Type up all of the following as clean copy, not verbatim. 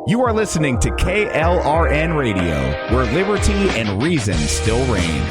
You are listening to KLRN Radio, where liberty and reason still reign.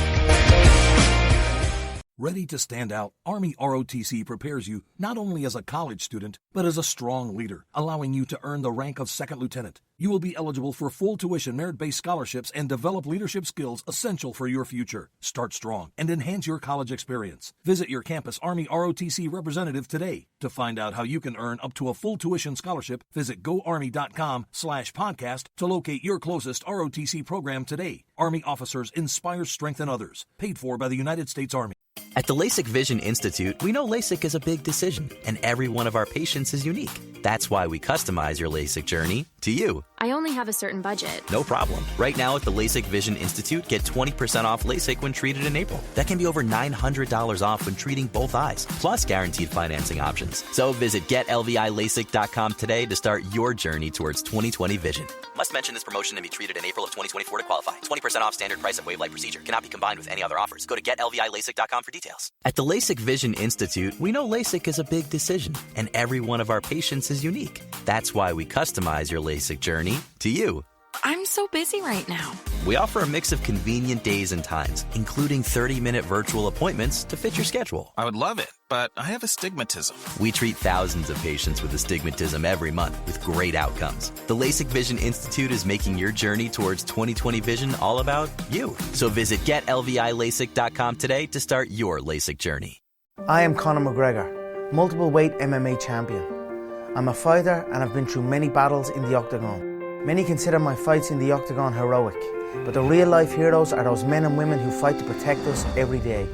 Ready to stand out, Army ROTC prepares you not only as a college student, but as a strong leader, allowing you to earn the rank of second lieutenant. You will be eligible for full tuition merit-based scholarships and develop leadership skills essential for your future. Start strong and enhance your college experience. Visit your campus Army ROTC representative today. To find out how you can earn up to a full tuition scholarship, visit goarmy.com/podcast to locate your closest ROTC program today. Army officers inspire, strengthen others. Paid for by the United States Army. At the LASIK Vision Institute, we know LASIK is a big decision, and every one of our patients is unique. That's why we customize your LASIK journey to you. I only have a certain budget. No problem. Right now at the LASIK Vision Institute, get 20% off LASIK when treated in April. That can be over $900 off when treating both eyes, plus guaranteed financing options. So visit GetLVILASIK.com today to start your journey towards 20/20 vision. Must mention this promotion and be treated in April of 2024 to qualify. 20% off standard price of wave light procedure. Cannot be combined with any other offers. Go to GetLVILASIK.com for details. At the LASIK Vision Institute, we know LASIK is a big decision, and every one of our patients is unique. That's why we customize your LASIK journey to you. I'm so busy right now. We offer a mix of convenient days and times, including 30-minute virtual appointments to fit your schedule. I would love it, but I have astigmatism. We treat thousands of patients with astigmatism every month with great outcomes. The LASIK Vision Institute is making your journey towards 20/20 vision all about you. So visit GetLVILASIK.com today to start your LASIK journey. I am Conor McGregor, multiple weight MMA champion. I'm a fighter and I've been through many battles in the octagon. Many consider my fights in the octagon heroic, but the real-life heroes are those men and women who fight to protect us every day.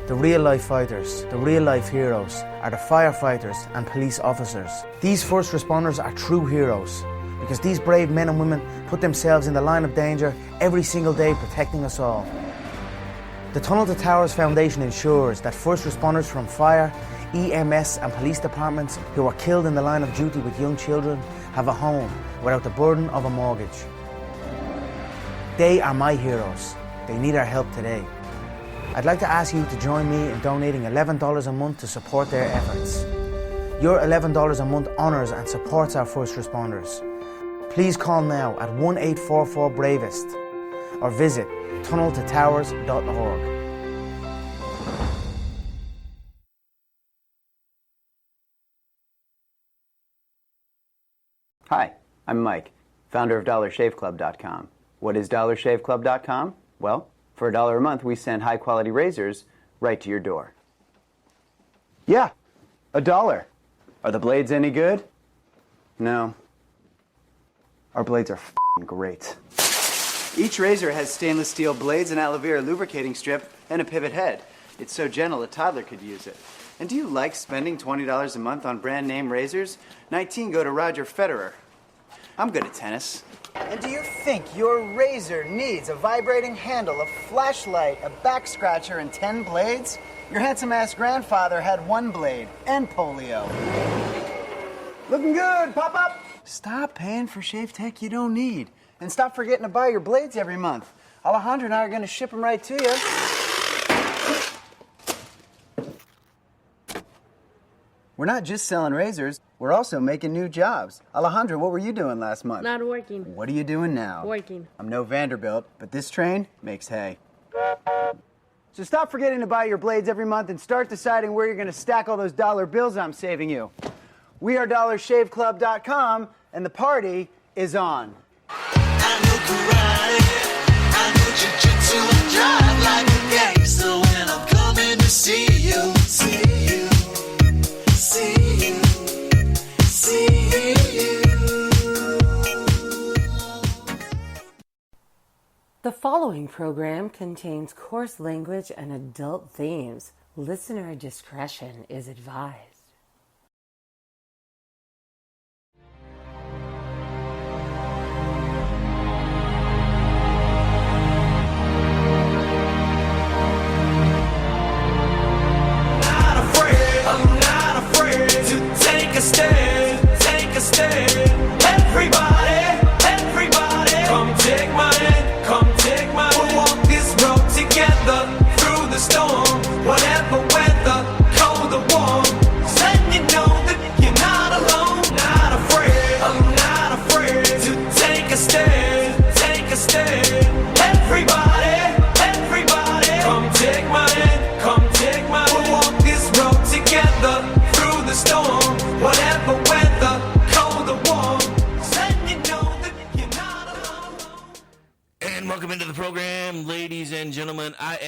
The real-life fighters, the real-life heroes, are the firefighters and police officers. These first responders are true heroes, because these brave men and women put themselves in the line of danger every single day protecting us all. The Tunnel to Towers Foundation ensures that first responders from fire, EMS and police departments who are killed in the line of duty with young children have a home without the burden of a mortgage. They are my heroes. They need our help today. I'd like to ask you to join me in donating $11 a month to support their efforts. Your $11 a month honours and supports our first responders. Please call now at 1-844-BRAVEST or visit tunneltotowers.org. Hi, I'm Mike, founder of DollarShaveClub.com. What is DollarShaveClub.com? Well, for $1 a month, we send high-quality razors right to your door. Yeah, $1. Are the blades any good? No. Our blades are f***ing great. Each razor has stainless steel blades, an aloe vera lubricating strip, and a pivot head. It's so gentle a toddler could use it. And do you like spending $20 a month on brand name razors? 19 go to Roger Federer. I'm good at tennis. And do you think your razor needs a vibrating handle, a flashlight, a back scratcher, and 10 blades? Your handsome-ass grandfather had 1 blade and polio. Looking good, pop up! Stop paying for shave tech you don't need. And stop forgetting to buy your blades every month. Alejandro and I are going to ship them right to you. We're not just selling razors, we're also making new jobs. Alejandro, what were you doing last month? Not working. What are you doing now? Working. I'm no Vanderbilt, but this train makes hay. So stop forgetting to buy your blades every month and start deciding where you're going to stack all those dollar bills I'm saving you. We are DollarShaveClub.com, and the party is on. I know karate, I know jiu-jitsu and drive like a gangster when I'm coming to see you, see you. The following program contains coarse language and adult themes. Listener discretion is advised. I'm not afraid to take a stand, take a stand. Everybody, come take my hand, come take my hand. We'll walk this road together through the storm, whatever weather, cold or warm. Letting you know that you're not alone, not afraid. I'm not afraid to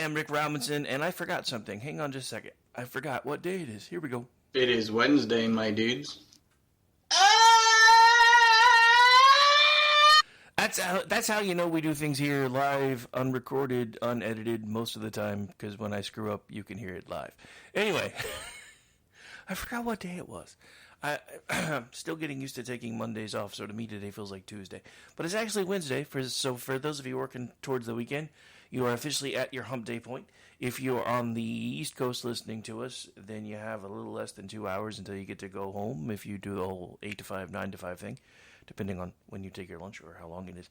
am Rick Robinson, and I forgot something. Hang on just a second. I forgot what day it is. Here we go. It is Wednesday, my dudes. That's how you know we do things here live, unrecorded, unedited most of the time, because when I screw up, you can hear it live. Anyway, I forgot what day it was. I'm still getting used to taking Mondays off, so to me today feels like Tuesday. But it's actually Wednesday, so for those of you working towards the weekend, you are officially at your hump day point. If you're on the East Coast listening to us, then you have a little less than 2 hours until you get to go home, if you do the whole 8 to 5, 9 to 5 thing, depending on when you take your lunch or how long it is.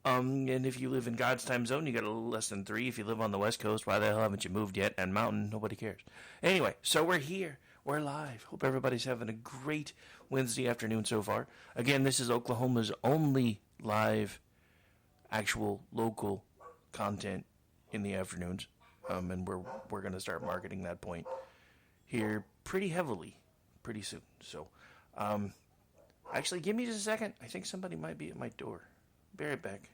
And if you live in God's time zone, you got a little less than 3. If you live on the West Coast, why the hell haven't you moved yet? And Mountain, nobody cares. Anyway, so we're here. We're live. Hope everybody's having a great Wednesday afternoon so far. Again, this is Oklahoma's only live, actual, local content in the afternoons. And we're going to start marketing that point here pretty heavily pretty soon. So, actually, give me just a second. I think somebody might be at my door. Be right back.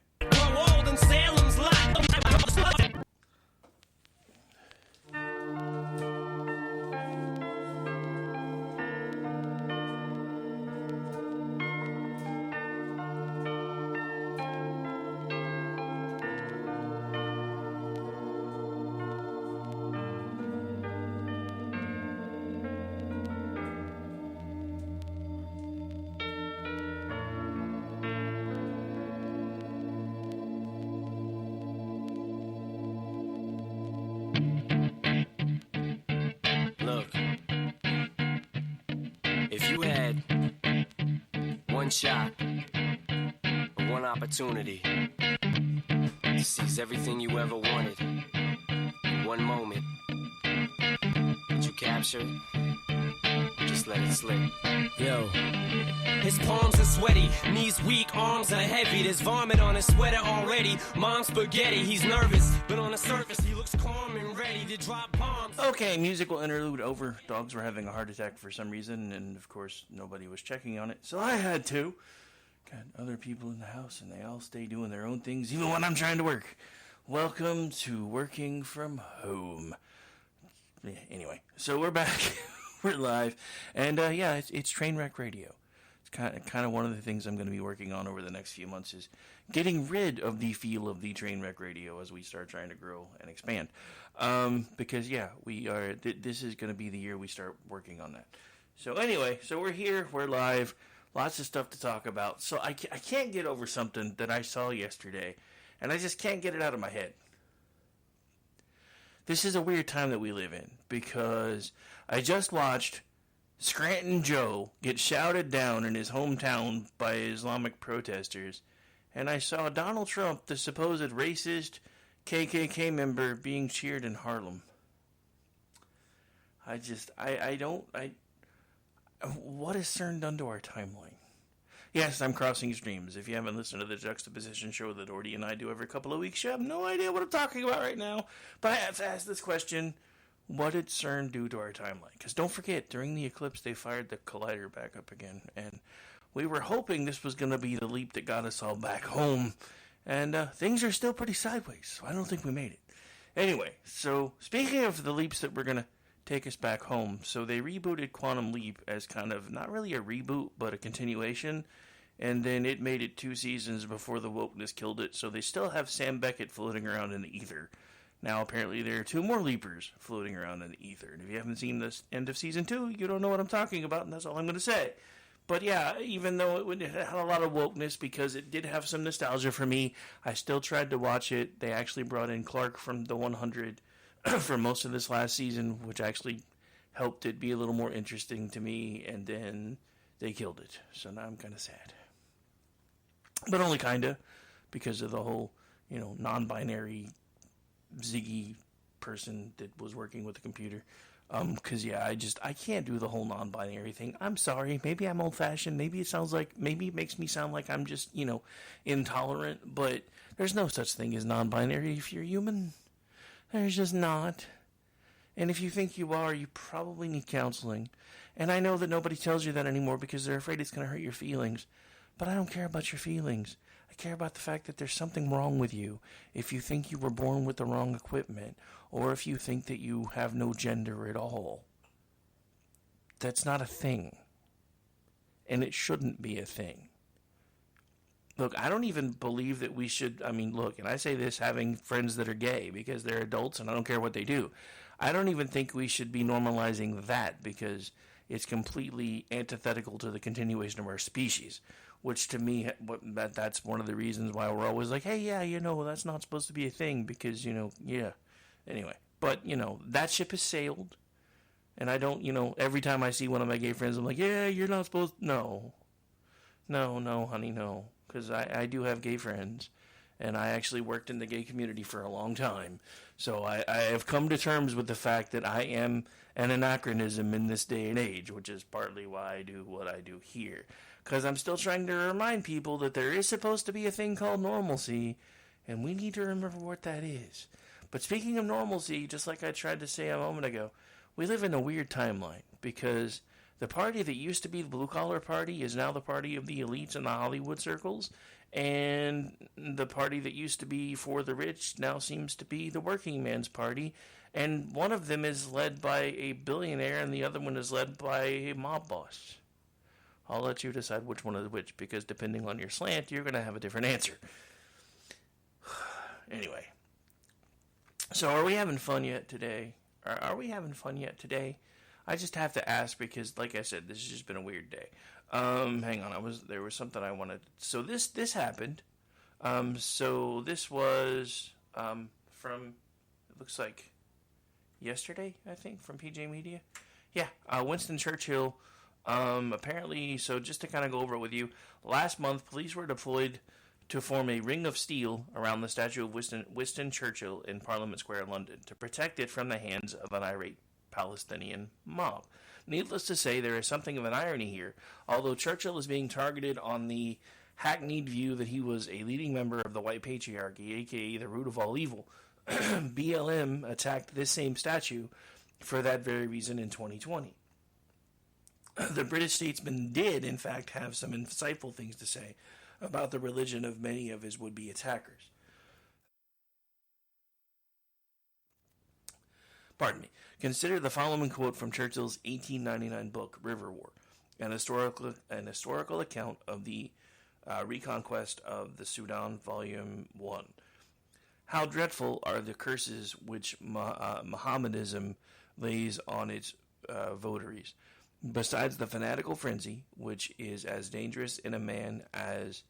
Shot, one opportunity to seize everything you ever wanted in one moment. Did you capture it? Just let it slip. Yo. His palms are sweaty, knees weak, arms are heavy. There's vomit on his sweater already. Mom's spaghetti, he's nervous, but on the surface he looks calm and ready to drop bombs. Okay, musical interlude over. Dogs were having a heart attack for some reason, and of course nobody was checking on it, so I had to. Got other people in the house, and they all stay doing their own things, even when I'm trying to work. Welcome to working from home. Yeah, anyway, so we're back. We're live, and yeah, it's Trainwreck Radio. It's kind of one of the things I'm going to be working on over the next few months is getting rid of the feel of the Trainwreck Radio as we start trying to grow and expand. Because yeah, we are. This is going to be the year we start working on that. So anyway, so we're here, we're live, lots of stuff to talk about. So I can't get over something that I saw yesterday, and I just can't get it out of my head. This is a weird time that we live in, because I just watched Scranton Joe get shouted down in his hometown by Islamic protesters, and I saw Donald Trump, the supposed racist KKK member, being cheered in Harlem. What has CERN done to our timeline? Yes, I'm crossing extremes. If you haven't listened to the Juxtaposition show that Ordy and I do every couple of weeks, you have no idea what I'm talking about right now. But I have to ask this question. What did CERN do to our timeline? Because don't forget, during the eclipse, they fired the collider back up again. And we were hoping this was going to be the leap that got us all back home. And things are still pretty sideways, so I don't think we made it. Anyway, so speaking of the leaps that were going to take us back home, so they rebooted Quantum Leap as kind of, not really a reboot, but a continuation. And then it made it 2 seasons before the wokeness killed it, so they still have Sam Beckett floating around in the ether. Now, apparently, there are 2 more Leapers floating around in the ether. And if you haven't seen the end of Season 2, you don't know what I'm talking about, and that's all I'm going to say. But yeah, even though it had a lot of wokeness, because it did have some nostalgia for me, I still tried to watch it. They actually brought in Clark from the 100 for most of this last season, which actually helped it be a little more interesting to me, and then they killed it. So now I'm kind of sad. But only kind of, because of the whole, non-binary Ziggy person that was working with the computer. Because, yeah, I can't do the whole non-binary thing. I'm sorry. Maybe I'm old-fashioned. Maybe it makes me sound like I'm just, intolerant. But there's no such thing as non-binary if you're human. There's just not. And if you think you are, you probably need counseling. And I know that nobody tells you that anymore because they're afraid it's going to hurt your feelings. But I don't care about your feelings. I care about the fact that there's something wrong with you if you think you were born with the wrong equipment, or if you think that you have no gender at all. That's not a thing. And it shouldn't be a thing. Look, I don't even believe that we should, look, and I say this having friends that are gay because they're adults and I don't care what they do. I don't even think we should be normalizing that because it's completely antithetical to the continuation of our species, which to me, that's one of the reasons why we're always like, hey, yeah, that's not supposed to be a thing because, yeah. Anyway, but, that ship has sailed. And I don't, every time I see one of my gay friends, I'm like, yeah, you're not supposed to. No, honey, no. Because I do have gay friends. And I actually worked in the gay community for a long time. So I have come to terms with the fact that I am an anachronism in this day and age, which is partly why I do what I do here. Because I'm still trying to remind people that there is supposed to be a thing called normalcy, and we need to remember what that is. But speaking of normalcy, just like I tried to say a moment ago, we live in a weird timeline because the party that used to be the blue-collar party is now the party of the elites in the Hollywood circles, and the party that used to be for the rich now seems to be the working man's party, and one of them is led by a billionaire and the other one is led by a mob boss. I'll let you decide which one is which, because depending on your slant, you're going to have a different answer. Anyway, so are we having fun yet today? Are we having fun yet today? I just have to ask because, like I said, this has just been a weird day. Hang on, there was something I wanted. So this happened. So this was from, it looks like yesterday, I think, from PJ Media. Yeah, Winston Churchill. Apparently, so just to kind of go over it with you, last month police were deployed to form a ring of steel around the statue of Winston Churchill in Parliament Square, London, to protect it from the hands of an irate Palestinian mob. Needless to say, there is something of an irony here. Although Churchill is being targeted on the hackneyed view that he was a leading member of the white patriarchy, aka the root of all evil, BLM attacked this same statue for that very reason in 2020. The British statesman did, in fact, have some insightful things to say about the religion of many of his would-be attackers. Pardon me. Consider the following quote from Churchill's 1899 book, River War, an historical account of the reconquest of the Sudan, Volume 1. How dreadful are the curses which Mohammedanism lays on its votaries. Besides the fanatical frenzy, which is as dangerous in a man as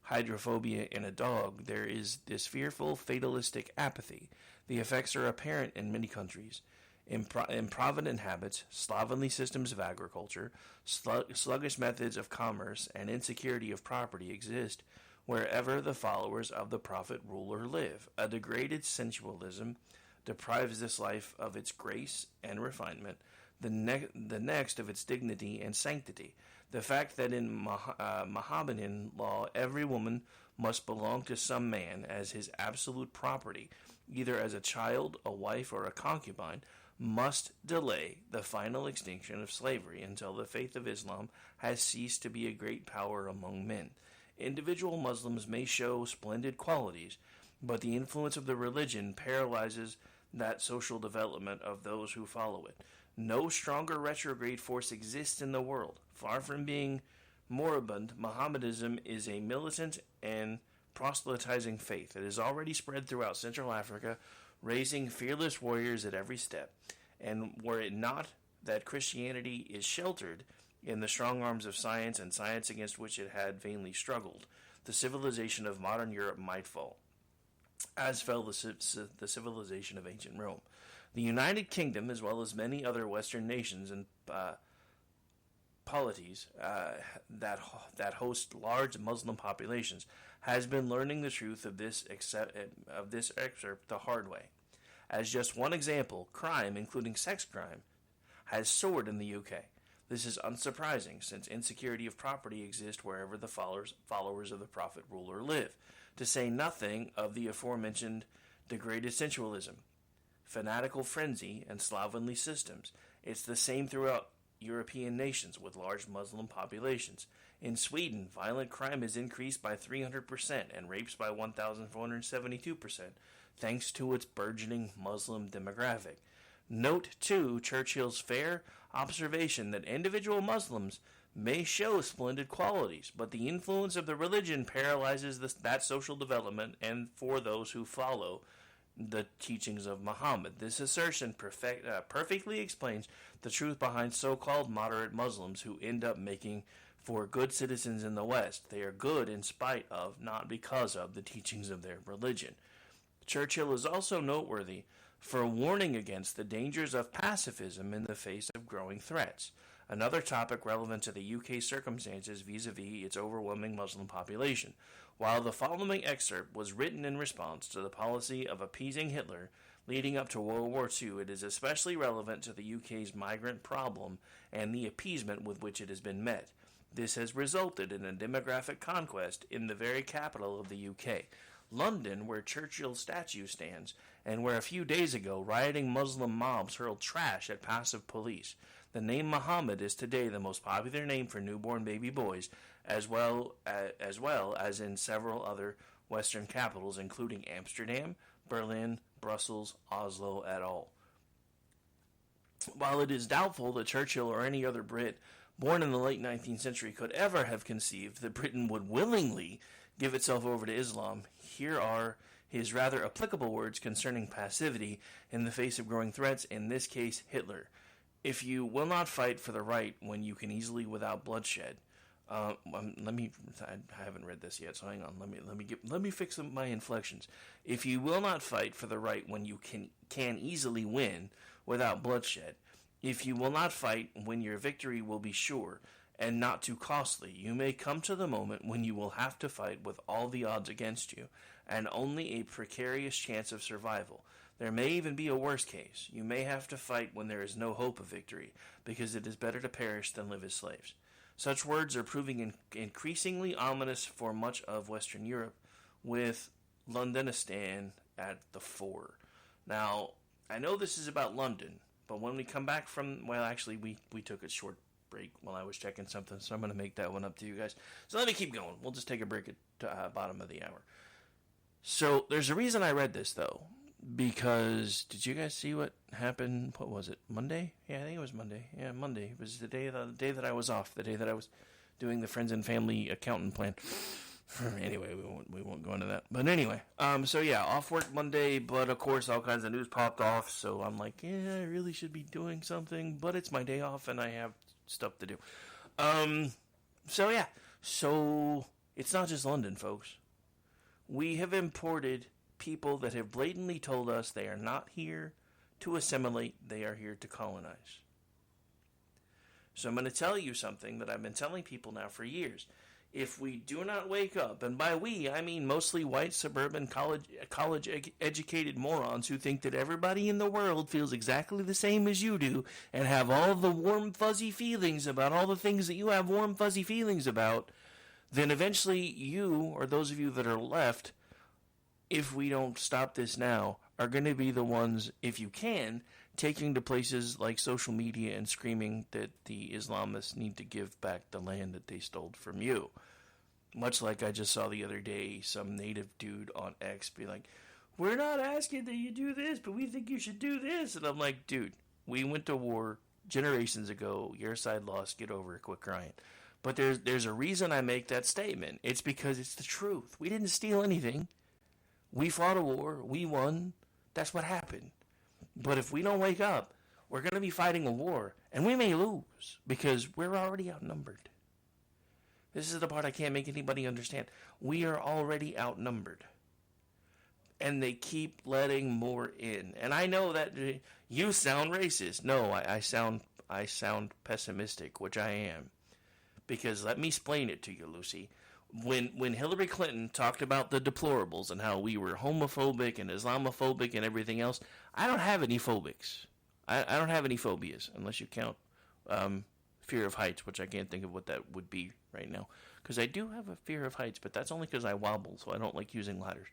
hydrophobia in a dog, there is this fearful fatalistic apathy. The effects are apparent in many countries. Improvident habits, slovenly systems of agriculture, sluggish methods of commerce, and insecurity of property exist wherever the followers of the prophet ruler live. A degraded sensualism deprives this life of its grace and refinement, the next of its dignity and sanctity. The fact that in Mohammedan law every woman must belong to some man as his absolute property, either as a child, a wife, or a concubine, must delay the final extinction of slavery until the faith of Islam has ceased to be a great power among men. Individual Muslims may show splendid qualities, but the influence of the religion paralyzes that social development of those who follow it. No stronger retrograde force exists in the world. Far from being moribund, Mohammedanism is a militant and proselytizing faith. It is already spread throughout Central Africa, raising fearless warriors at every step. And were it not that Christianity is sheltered in the strong arms of science and science against which it had vainly struggled, the civilization of modern Europe might fall, as fell the civilization of ancient Rome. The United Kingdom, as well as many other Western nations and polities that host large Muslim populations, has been learning the truth of this excerpt the hard way. As just one example, crime, including sex crime, has soared in the UK. This is unsurprising, since insecurity of property exists wherever the followers of the prophet ruler live, to say nothing of the aforementioned degraded sensualism, fanatical frenzy, and slovenly systems. It's the same throughout European nations with large Muslim populations. In Sweden, violent crime has increased by 300% and rapes by 1,472%, thanks to its burgeoning Muslim demographic. Note, too, Churchill's fair observation that individual Muslims may show splendid qualities, but the influence of the religion paralyzes that social development and for those who follow the teachings of Muhammad. This assertion perfectly explains the truth behind so-called moderate Muslims who end up making for good citizens in the West. They are good in spite of, not because of, the teachings of their religion. Churchill is also noteworthy for warning against the dangers of pacifism in the face of growing threats, another topic relevant to the UK circumstances vis-a-vis its overwhelming Muslim population. While the following excerpt was written in response to the policy of appeasing Hitler leading up to World War II, it is especially relevant to the UK's migrant problem and the appeasement with which it has been met. This has resulted in a demographic conquest in the very capital of the UK, London, where Churchill's statue stands, and where a few days ago rioting Muslim mobs hurled trash at passive police. The name Muhammad is today the most popular name for newborn baby boys, as well as in several other Western capitals, including Amsterdam, Berlin, Brussels, Oslo, et al. While it is doubtful that Churchill or any other Brit born in the late 19th century could ever have conceived that Britain would willingly give itself over to Islam, here are his rather applicable words concerning passivity in the face of growing threats, in this case Hitler. If you will not fight for the right when you can easily without bloodshed, I haven't read this yet, so hang on. Let me fix my inflections. If you will not fight for the right when you can easily win without bloodshed, if you will not fight when your victory will be sure and not too costly, you may come to the moment when you will have to fight with all the odds against you and only a precarious chance of survival. There may even be a worse case. You may have to fight when there is no hope of victory, because it is better to perish than live as slaves. Such words are proving increasingly ominous for much of Western Europe, with Londonistan at the fore. Now, I know this is about London, but when we come back from, well, actually, we took a short break while I was checking something, so I'm going to make that one up to you guys. So let me keep going. We'll just take a break at bottom of the hour. So there's a reason I read this, though, because did you guys see what happened? What was it? Monday? Yeah, I think it was Monday. Yeah, Monday. It was the day that I was off, the day that I was doing the friends and family accountant plan. Anyway, we won't go into that. But anyway, so yeah, off work Monday, but of course all kinds of news popped off, so I'm like, yeah, I really should be doing something, but it's my day off and I have stuff to do. So yeah, so it's not just London, folks. We have imported people that have blatantly told us they are not here to assimilate, they are here to colonize. So I'm going to tell you something that I've been telling people now for years. If we do not wake up, and by we, I mean mostly white, suburban, college-educated morons who think that everybody in the world feels exactly the same as you do and have all the warm, fuzzy feelings about all the things that you have warm, fuzzy feelings about, then eventually you, or those of you that are left, if we don't stop this now, are going to be the ones, if you can, taking to places like social media and screaming that the Islamists need to give back the land that they stole from you. Much like I just saw the other day, some native dude on X be like, we're not asking that you do this, but we think you should do this. And I'm like, dude, we went to war generations ago. Your side lost. Get over it. Quit crying. But there's a reason I make that statement. It's because it's the truth. We didn't steal anything. We fought a war. We won. That's what happened. But if we don't wake up, we're going to be fighting a war, and we may lose because we're already outnumbered. This is the part I can't make anybody understand. We are already outnumbered. And they keep letting more in. And I know that you sound racist. No, I sound pessimistic, which I am. Because let me explain it to you, Lucy. When Hillary Clinton talked about the deplorables and how we were homophobic and Islamophobic and everything else, I don't have any phobics. I don't have any phobias, unless you count fear of heights, which I can't think of what that would be right now. Because I do have a fear of heights, but that's only because I wobble, so I don't like using ladders.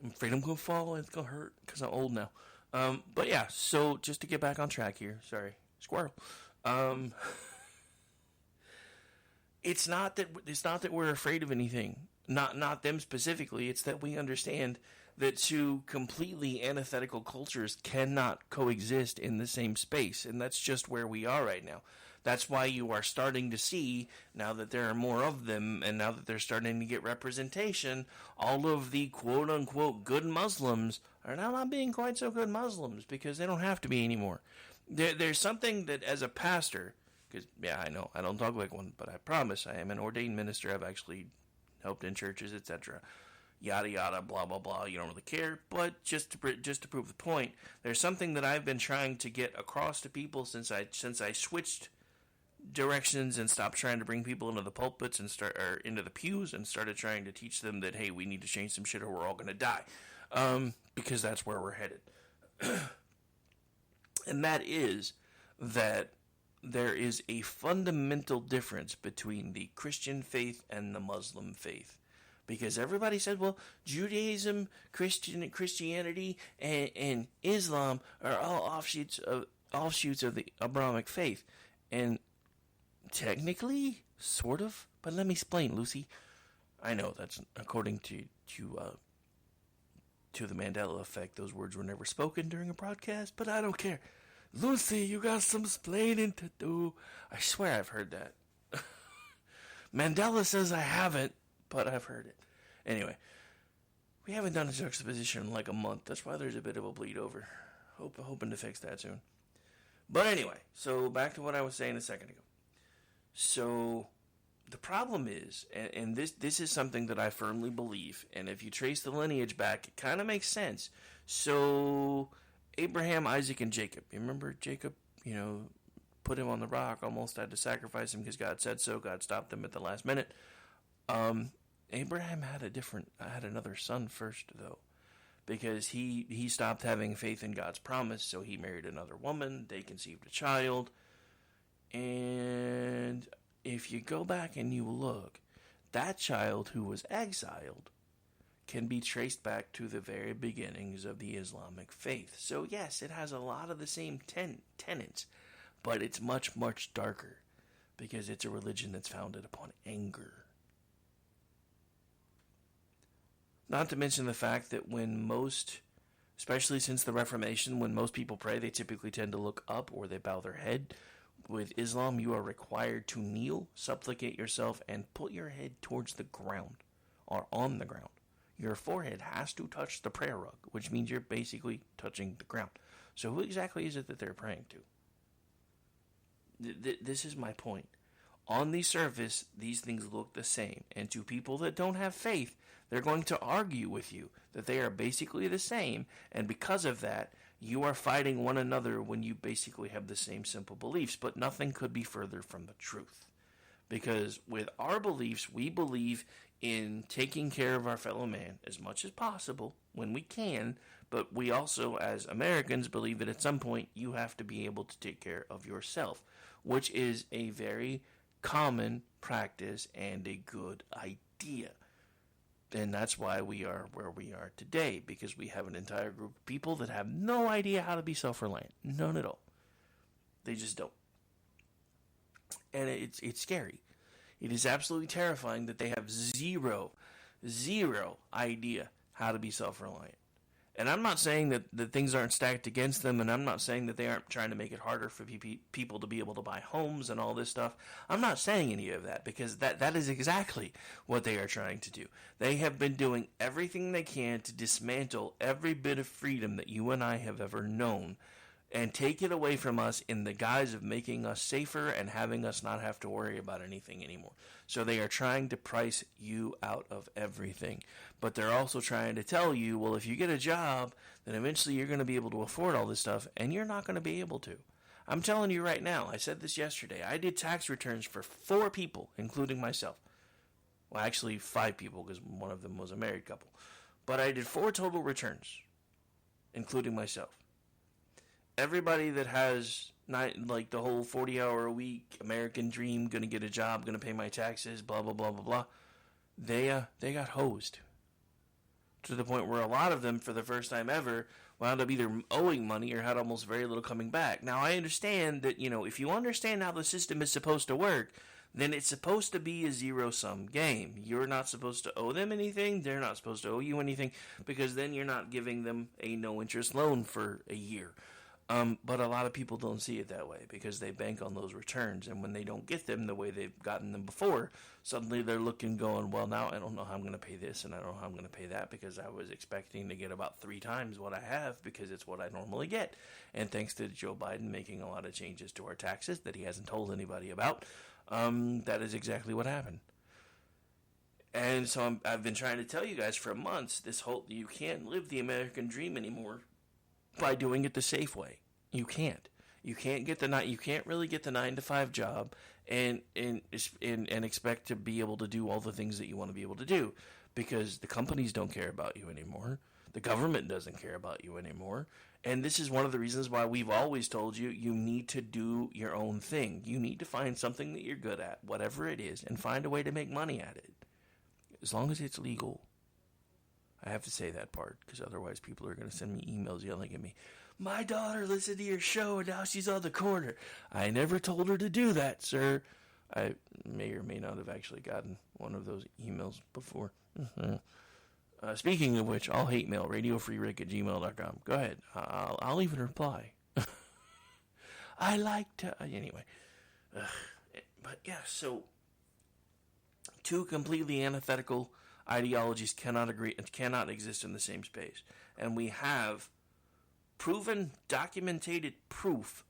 I'm afraid I'm going to fall and it's going to hurt because I'm old now. But yeah, so just to get back on track here, sorry. Squirrel. It's not that we're afraid of anything. Not them specifically. It's that we understand that two completely antithetical cultures cannot coexist in the same space, and that's just where we are right now. That's why you are starting to see, now that there are more of them, and now that they're starting to get representation, all of the quote-unquote good Muslims are now not being quite so good Muslims, because they don't have to be anymore. There's something that, as a pastor, because, yeah, I know, I don't talk like one, but I promise I am an ordained minister. I've actually helped in churches, etc., yada yada, blah blah blah. You don't really care, but just to prove the point, there's something that I've been trying to get across to people since I switched directions and stopped trying to bring people into the pulpits and into the pews and started trying to teach them that, hey, we need to change some shit or we're all going to die, because that's where we're headed. And that is that there is a fundamental difference between the Christian faith and the Muslim faith. Because everybody said, well, Judaism, Christianity, and Islam are all offshoots of the Abrahamic faith. And technically, sort of, but let me explain, Lucy. I know that's according to the Mandela effect. Those words were never spoken during a broadcast, but I don't care. Lucy, you got some explaining to do. I swear I've heard that. Mandela says I haven't, but I've heard it. Anyway, we haven't done a juxtaposition in like a month. That's why there's a bit of a bleed over. Hoping to fix that soon. But anyway, so back to what I was saying a second ago. So the problem is, and this is something that I firmly believe, and if you trace the lineage back, it kind of makes sense. So Abraham, Isaac, and Jacob. You remember Jacob, put him on the rock, almost had to sacrifice him because God said so. God stopped him at the last minute. Abraham had another son first, though, because he stopped having faith in God's promise, so he married another woman. They conceived a child. And if you go back and you look, that child who was exiled can be traced back to the very beginnings of the Islamic faith. So yes, it has a lot of the same tenets, but it's much, much darker because it's a religion that's founded upon anger. Not to mention the fact that especially since the Reformation, when most people pray, they typically tend to look up or they bow their head. With Islam, you are required to kneel, supplicate yourself, and put your head towards the ground or on the ground. Your forehead has to touch the prayer rug, which means you're basically touching the ground. So who exactly is it that they're praying to? This is my point. On the surface, these things look the same, and to people that don't have faith, they're going to argue with you that they are basically the same, and because of that, you are fighting one another when you basically have the same simple beliefs, but nothing could be further from the truth. Because with our beliefs, we believe in taking care of our fellow man as much as possible when we can, but we also, as Americans, believe that at some point you have to be able to take care of yourself, which is a very common practice and a good idea. And that's why we are where we are today, because we have an entire group of people that have no idea how to be self-reliant. None at all. They just don't. And it's scary. It is absolutely terrifying that they have zero idea how to be self-reliant. And I'm not saying that things aren't stacked against them, and I'm not saying that they aren't trying to make it harder for people to be able to buy homes and all this stuff. I'm not saying any of that, because that is exactly what they are trying to do. They have been doing everything they can to dismantle every bit of freedom that you and I have ever known and take it away from us in the guise of making us safer and having us not have to worry about anything anymore. So they are trying to price you out of everything. But they're also trying to tell you, well, if you get a job, then eventually you're going to be able to afford all this stuff, and you're not going to be able to. I'm telling you right now, I said this yesterday, I did tax returns for 4 people, including myself. Well, actually 5 people, because one of them was a married couple. But I did 4 total returns, including myself. Everybody that has the whole 40-hour-a-week American dream, gonna get a job, gonna pay my taxes, blah blah blah blah blah, they got hosed to the point where a lot of them, for the first time ever, wound up either owing money or had almost very little coming back. Now, I understand that, if you understand how the system is supposed to work, then it's supposed to be a zero-sum game. You're not supposed to owe them anything. They're not supposed to owe you anything, because then you're not giving them a no-interest loan for a year. But a lot of people don't see it that way because they bank on those returns. And when they don't get them the way they've gotten them before, suddenly they're looking, going, well, now I don't know how I'm going to pay this and I don't know how I'm going to pay that, because I was expecting to get about 3 times what I have because it's what I normally get. And thanks to Joe Biden making a lot of changes to our taxes that he hasn't told anybody about, that is exactly what happened. And so I've been trying to tell you guys for months, you can't live the American dream anymore by doing it the safe way. You can't. You can't really get the 9-to-5 job and expect to be able to do all the things that you want to be able to do, because the companies don't care about you anymore. The government doesn't care about you anymore. And this is one of the reasons why we've always told you, you need to do your own thing. You need to find something that you're good at, whatever it is, and find a way to make money at it, as long as it's legal. I have to say that part, because otherwise people are going to send me emails yelling at me, my daughter listened to your show and now she's on the corner. I never told her to do that, sir. I may or may not have actually gotten one of those emails before. Speaking of which, I'll hate mail, radiofreerick@gmail.com. Go ahead. I'll even reply. I like to... Anyway. But yeah, so... 2 completely antithetical ideologies cannot exist in the same space. And we have proven, documented proof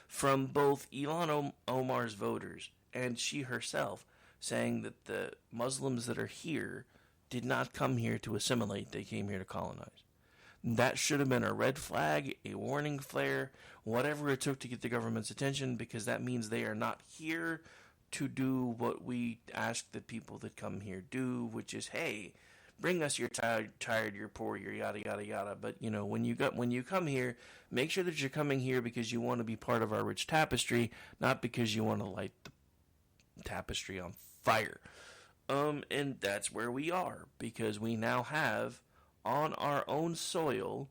from both Ilhan Omar's voters and she herself, saying that the Muslims that are here did not come here to assimilate, they came here to colonize. That should have been a red flag, a warning flare, whatever it took to get the government's attention, because that means they are not here to do what we ask the people that come here do, which is, hey, bring us your tired, you're poor, you're yada, yada, yada. But, when you come here, make sure that you're coming here because you want to be part of our rich tapestry, not because you want to light the tapestry on fire. And that's where we are, because we now have, on our own soil,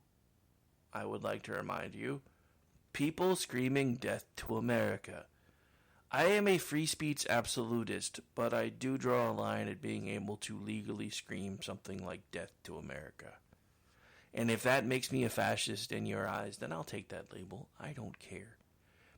I would like to remind you, people screaming death to America. I am a free speech absolutist, but I do draw a line at being able to legally scream something like death to America. And if that makes me a fascist in your eyes, then I'll take that label. I don't care.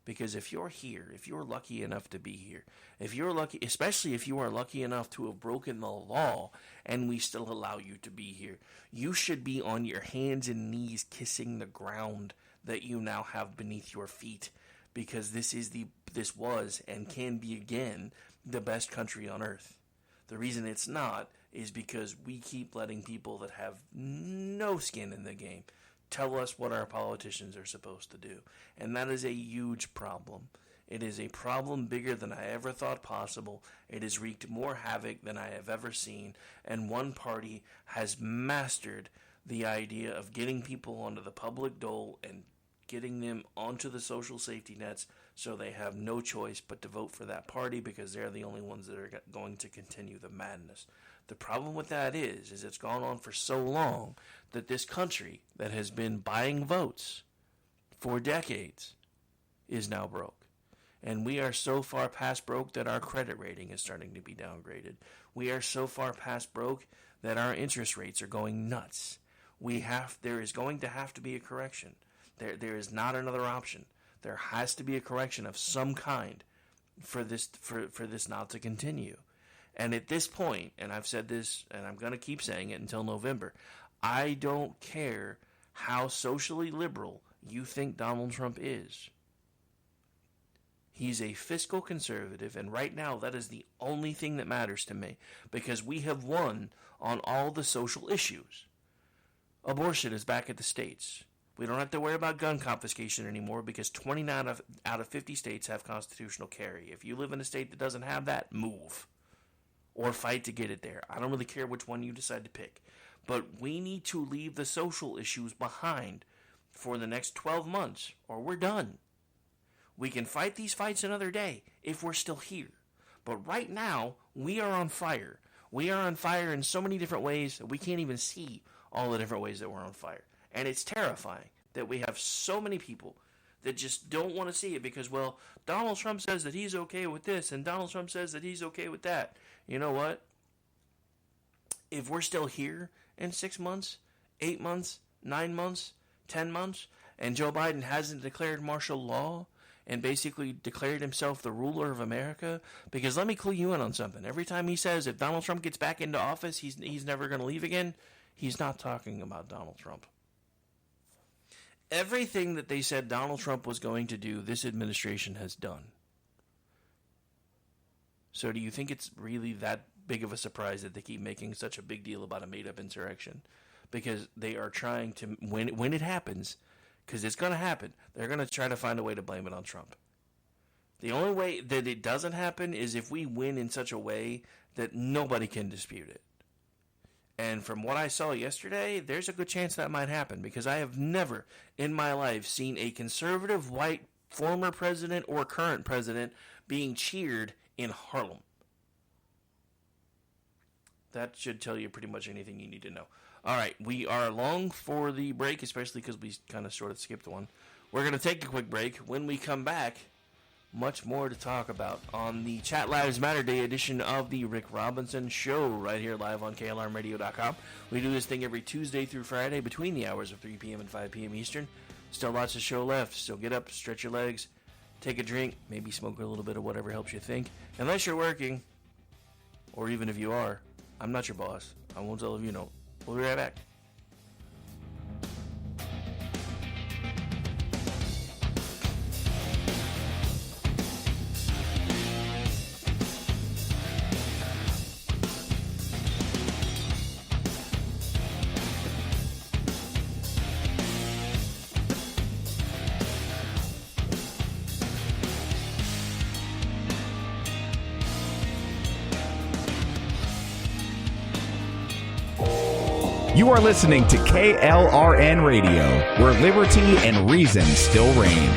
Because if you're here, if you're lucky enough to be here, especially if you are lucky enough to have broken the law and we still allow you to be here, you should be on your hands and knees kissing the ground that you now have beneath your feet, because this was and can be again the best country on earth. The reason it's not is because we keep letting people that have no skin in the game tell us what our politicians are supposed to do. And that is a huge problem. It is a problem bigger than I ever thought possible. It has wreaked more havoc than I have ever seen. And one party has mastered the idea of getting people onto the public dole and getting them onto the social safety nets so they have no choice but to vote for that party, because they're the only ones that are going to continue the madness. The problem with that is it's gone on for so long that this country that has been buying votes for decades is now broke. And we are so far past broke that our credit rating is starting to be downgraded. We are so far past broke that our interest rates are going nuts. There is going to have to be a correction. There is not another option. There has to be a correction of some kind for this not to continue. And at this point, and I've said this, and I'm going to keep saying it until November, I don't care how socially liberal you think Donald Trump is. He's a fiscal conservative, and right now that is the only thing that matters to me, because we have won on all the social issues. Abortion is back at the states. We don't have to worry about gun confiscation anymore because 29 out of 50 states have constitutional carry. If you live in a state that doesn't have that, move. Or fight to get it there. I don't really care which one you decide to pick. But we need to leave the social issues behind for the next 12 months, or we're done. We can fight these fights another day if we're still here. But right now, we are on fire. We are on fire in so many different ways that we can't even see all the different ways that we're on fire. And it's terrifying that we have so many people that just don't want to see it because, well, Donald Trump says that he's okay with this, and Donald Trump says that he's okay with that. You know what? If we're still here in 6 months, 8 months, 9 months, 10 months, and Joe Biden hasn't declared martial law and basically declared himself the ruler of America, because let me clue you in on something. Every time he says if Donald Trump gets back into office, he's never going to leave again, he's not talking about Donald Trump. Everything that they said Donald Trump was going to do, this administration has done. So do you think it's really that big of a surprise that they keep making such a big deal about a made-up insurrection? Because they are trying to, when it happens, because it's going to happen, they're going to try to find a way to blame it on Trump. The only way that it doesn't happen is if we win in such a way that nobody can dispute it. And from what I saw yesterday, there's a good chance that might happen, because I have never in my life seen a conservative white former president or current president being cheered in Harlem. That should tell you pretty much anything you need to know. All right, we are long for the break, especially because we kind of sort of skipped one. We're going to take a quick break. When we come back, much more to talk about on the Chat Lives Matter Day edition of the Rick Robinson Show, right here live on KLRMradio.com. We do this thing every Tuesday through Friday between the hours of 3 p.m. and 5 p.m. Eastern. Still lots of show left, so get up, stretch your legs, take a drink, maybe smoke a little bit of whatever helps you think. Unless you're working, or even if you are, I'm not your boss. I won't tell if you know. We'll be right back. You are listening to KLRN Radio, where liberty and reason still reign.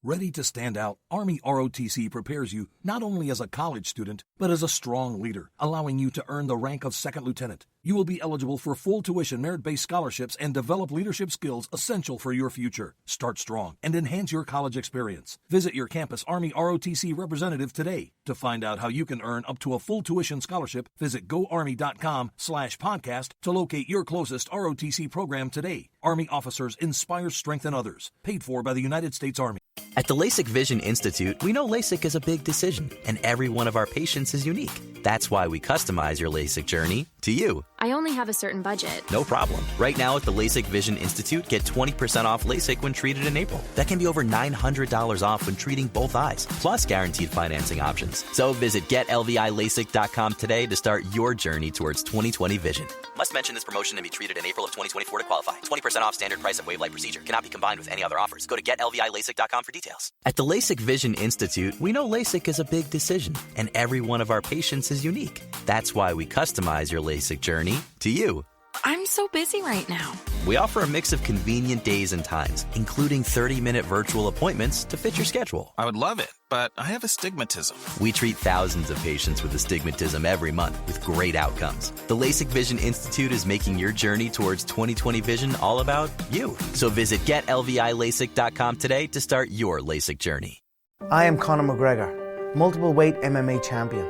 Ready to stand out, Army ROTC prepares you not only as a college student, but as a strong leader, allowing you to earn the rank of second lieutenant. You will be eligible for full tuition merit-based scholarships and develop leadership skills essential for your future. Start strong and enhance your college experience. Visit your campus Army ROTC representative today. To find out how you can earn up to a full tuition scholarship, visit goarmy.com/podcast to locate your closest ROTC program today. Army officers inspire, strengthen others. Paid for by the United States Army. At the LASIK Vision Institute, we know LASIK is a big decision, and every one of our patients is unique. That's why we customize your LASIK journey to you. I only have a certain budget. No problem. Right now at the LASIK Vision Institute, get 20% off LASIK when treated in April. That can be over $900 off when treating both eyes, plus guaranteed financing options. So visit GetLVILASIK.com today to start your journey towards 20/20 vision. Must mention this promotion and be treated in April of 2024 to qualify. 20% off standard price of wave light procedure. Cannot be combined with any other offers. Go to GetLVILASIK.com for details. At the LASIK Vision Institute, we know LASIK is a big decision, and every one of our patients is unique. That's why we customize your LASIK journey to you. I'm so busy right now. We offer a mix of convenient days and times, including 30-minute virtual appointments to fit your schedule. I would love it, but I have astigmatism. We treat thousands of patients with astigmatism every month with great outcomes. The LASIK Vision Institute is making your journey towards 20/20 vision all about you. So visit GetLVILASIK.com today to start your LASIK journey. I am Conor McGregor, multiple weight MMA champion.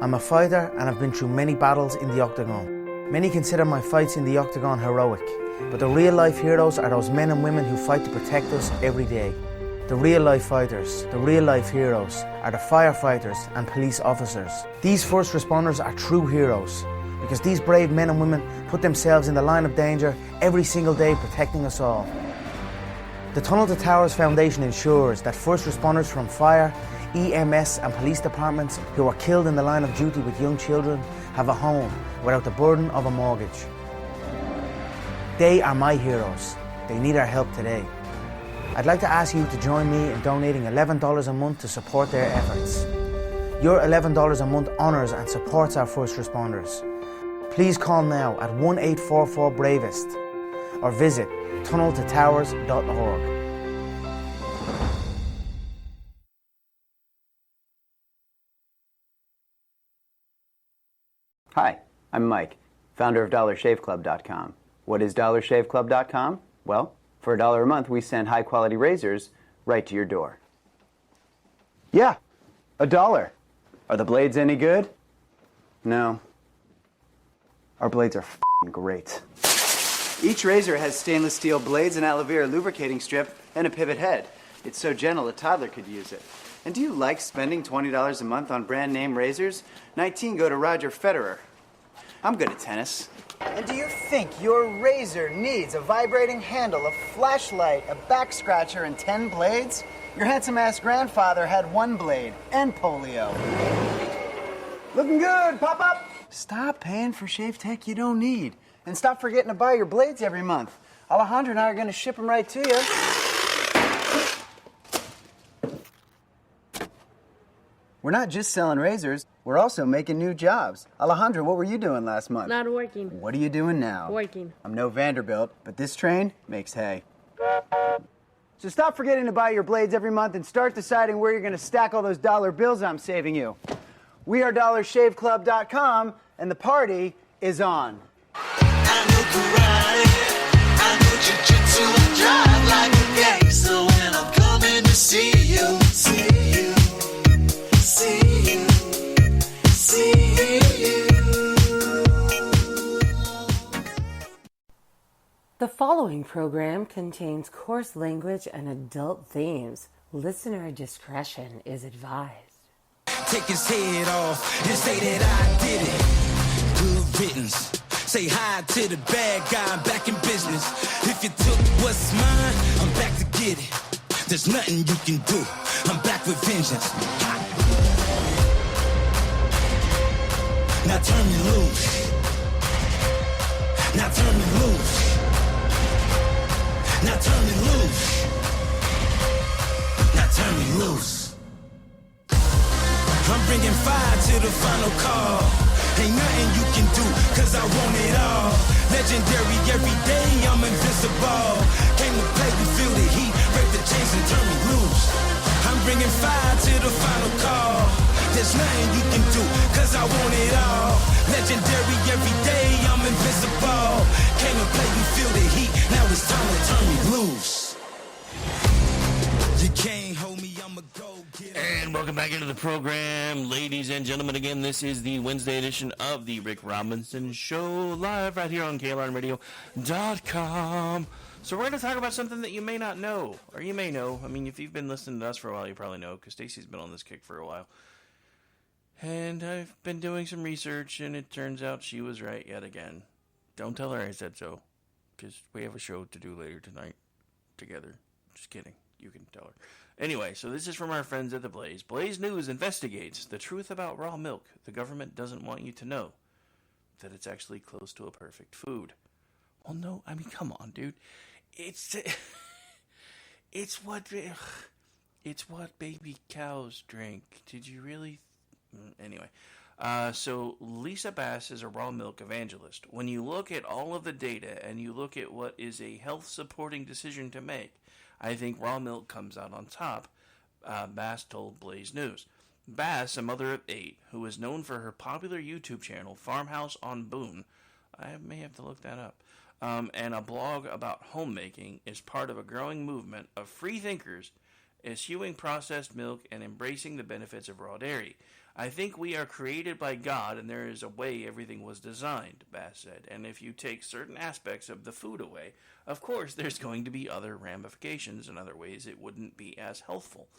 I'm a fighter and I've been through many battles in the octagon. Many consider my fights in the octagon heroic, but the real life heroes are those men and women who fight to protect us every day. The real life fighters, the real life heroes, are the firefighters and police officers. These first responders are true heroes, because these brave men and women put themselves in the line of danger every single day protecting us all. The Tunnel to Towers Foundation ensures that first responders from fire, EMS and police departments who are killed in the line of duty with young children have a home without the burden of a mortgage. They are my heroes. They need our help today. I'd like to ask you to join me in donating $11 a month to support their efforts. Your $11 a month honours and supports our first responders. Please call now at 1-844-BRAVEST or visit tunneltotowers.org. Hi, I'm Mike, founder of DollarShaveClub.com. What is DollarShaveClub.com? Well, for $1 a month, we send high-quality razors right to your door. Yeah, $1. Are the blades any good? No. Our blades are f***ing great. Each razor has stainless steel blades, an aloe vera lubricating strip, and a pivot head. It's so gentle a toddler could use it. And do you like spending $20 a month on brand name razors? 19 go to Roger Federer. I'm good at tennis. And do you think your razor needs a vibrating handle, a flashlight, a back scratcher, and 10 blades? Your handsome-ass grandfather had 1 blade and polio. Looking good, pop-up! Stop paying for shave tech you don't need. And stop forgetting to buy your blades every month. Alejandro and I are going to ship them right to you. We're not just selling razors, we're also making new jobs. Alejandro, what were you doing last month? Not working. What are you doing now? Working. I'm no Vanderbilt, but this train makes hay. So stop forgetting to buy your blades every month and start deciding where you're going to stack all those dollar bills I'm saving you. We are DollarShaveClub.com, and the party is on. I know karate, I know jiu-jitsu, I drive like a gangster when I'm coming to see you, see you. The following program contains coarse language and adult themes. Listener discretion is advised. Take his head off and say that I did it. Good riddance. Say hi to the bad guy, I'm back in business. If you took what's mine, I'm back to get it. There's nothing you can do, I'm back with vengeance. Now turn me loose. Now turn me loose. Now turn me loose. Now turn me loose. I'm bringing fire to the final call. Ain't nothing you can do, cause I want it all. Legendary every day, I'm invincible. Came to play, you feel the heat, break the chains and turn me loose. I'm bringing fire to the final call. There's nothing you can do, cause I want it all. Legendary every day, I'm invincible. Came to play, you feel the heat, now it's time to turn me loose. You can't hold me, I'm a go-getter. And welcome back into the program, ladies and gentlemen. Again, this is the Wednesday edition of the Rick Robinson Show, live right here on KLRNradio.com. So we're going to talk about something that you may not know, or you may know. I mean, if you've been listening to us for a while, you probably know, because Stacy's been on this kick for a while. And I've been doing some research, and it turns out she was right yet again. Don't tell her I said so, because we have a show to do later tonight together. Just kidding. You can tell her. Anyway, so this is from our friends at the Blaze. Blaze News investigates the truth about raw milk. The government doesn't want you to know that it's actually close to a perfect food. Well, no, I mean, come on, dude. It's what baby cows drink. Did you really? Anyway, so Lisa Bass is a raw milk evangelist. When you look at all of the data and you look at what is a health-supporting decision to make, I think raw milk comes out on top, Bass told Blaze News. Bass, a mother of 8, who is known for her popular YouTube channel, Farmhouse on Boone, I may have to look that up, and a blog about homemaking, is part of a growing movement of free thinkers eschewing processed milk and embracing the benefits of raw dairy. I think we are created by God, and there is a way everything was designed, Bass said. And if you take certain aspects of the food away, of course there's going to be other ramifications and other ways it wouldn't be as healthful.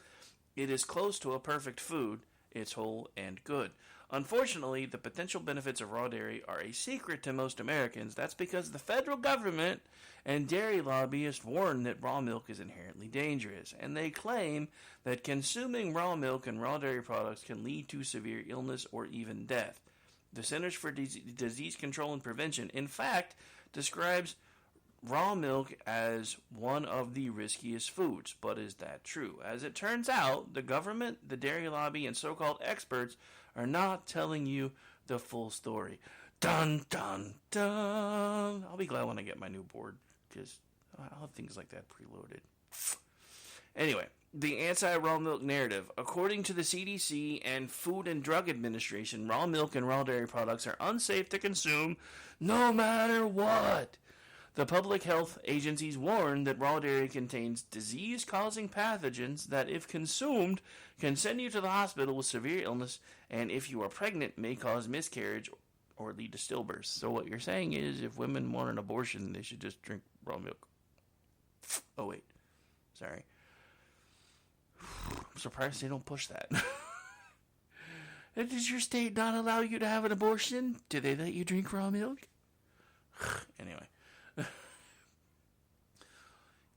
It is close to a perfect food. It's whole and good. Unfortunately, the potential benefits of raw dairy are a secret to most Americans. That's because the federal government and dairy lobbyists warn that raw milk is inherently dangerous, and they claim that consuming raw milk and raw dairy products can lead to severe illness or even death. The Centers for Disease Control and Prevention, in fact, describes raw milk as one of the riskiest foods. But is that true? As it turns out, the government, the dairy lobby, and so-called experts are not telling you the full story. Dun, dun, dun. I'll be glad when I get my new board, because I'll have things like that preloaded. Anyway, the anti-raw milk narrative. According to the CDC and Food and Drug Administration, raw milk and raw dairy products are unsafe to consume no matter what. The public health agencies warn that raw dairy contains disease-causing pathogens that, if consumed, can send you to the hospital with severe illness, and if you are pregnant, may cause miscarriage or lead to stillbirths. So what you're saying is, if women want an abortion, they should just drink raw milk. Oh, wait. Sorry. I'm surprised they don't push that. Does your state not allow you to have an abortion? Do they let you drink raw milk? Anyway.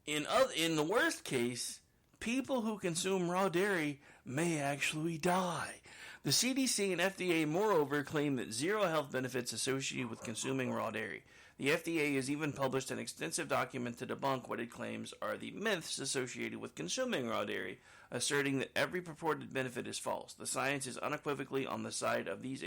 In the worst case, people who consume raw dairy may actually die. The CDC and FDA, moreover, claim that zero health benefits associated with consuming raw dairy. The FDA has even published an extensive document to debunk what it claims are the myths associated with consuming raw dairy, asserting that every purported benefit is false. The science is unequivocally on the side of these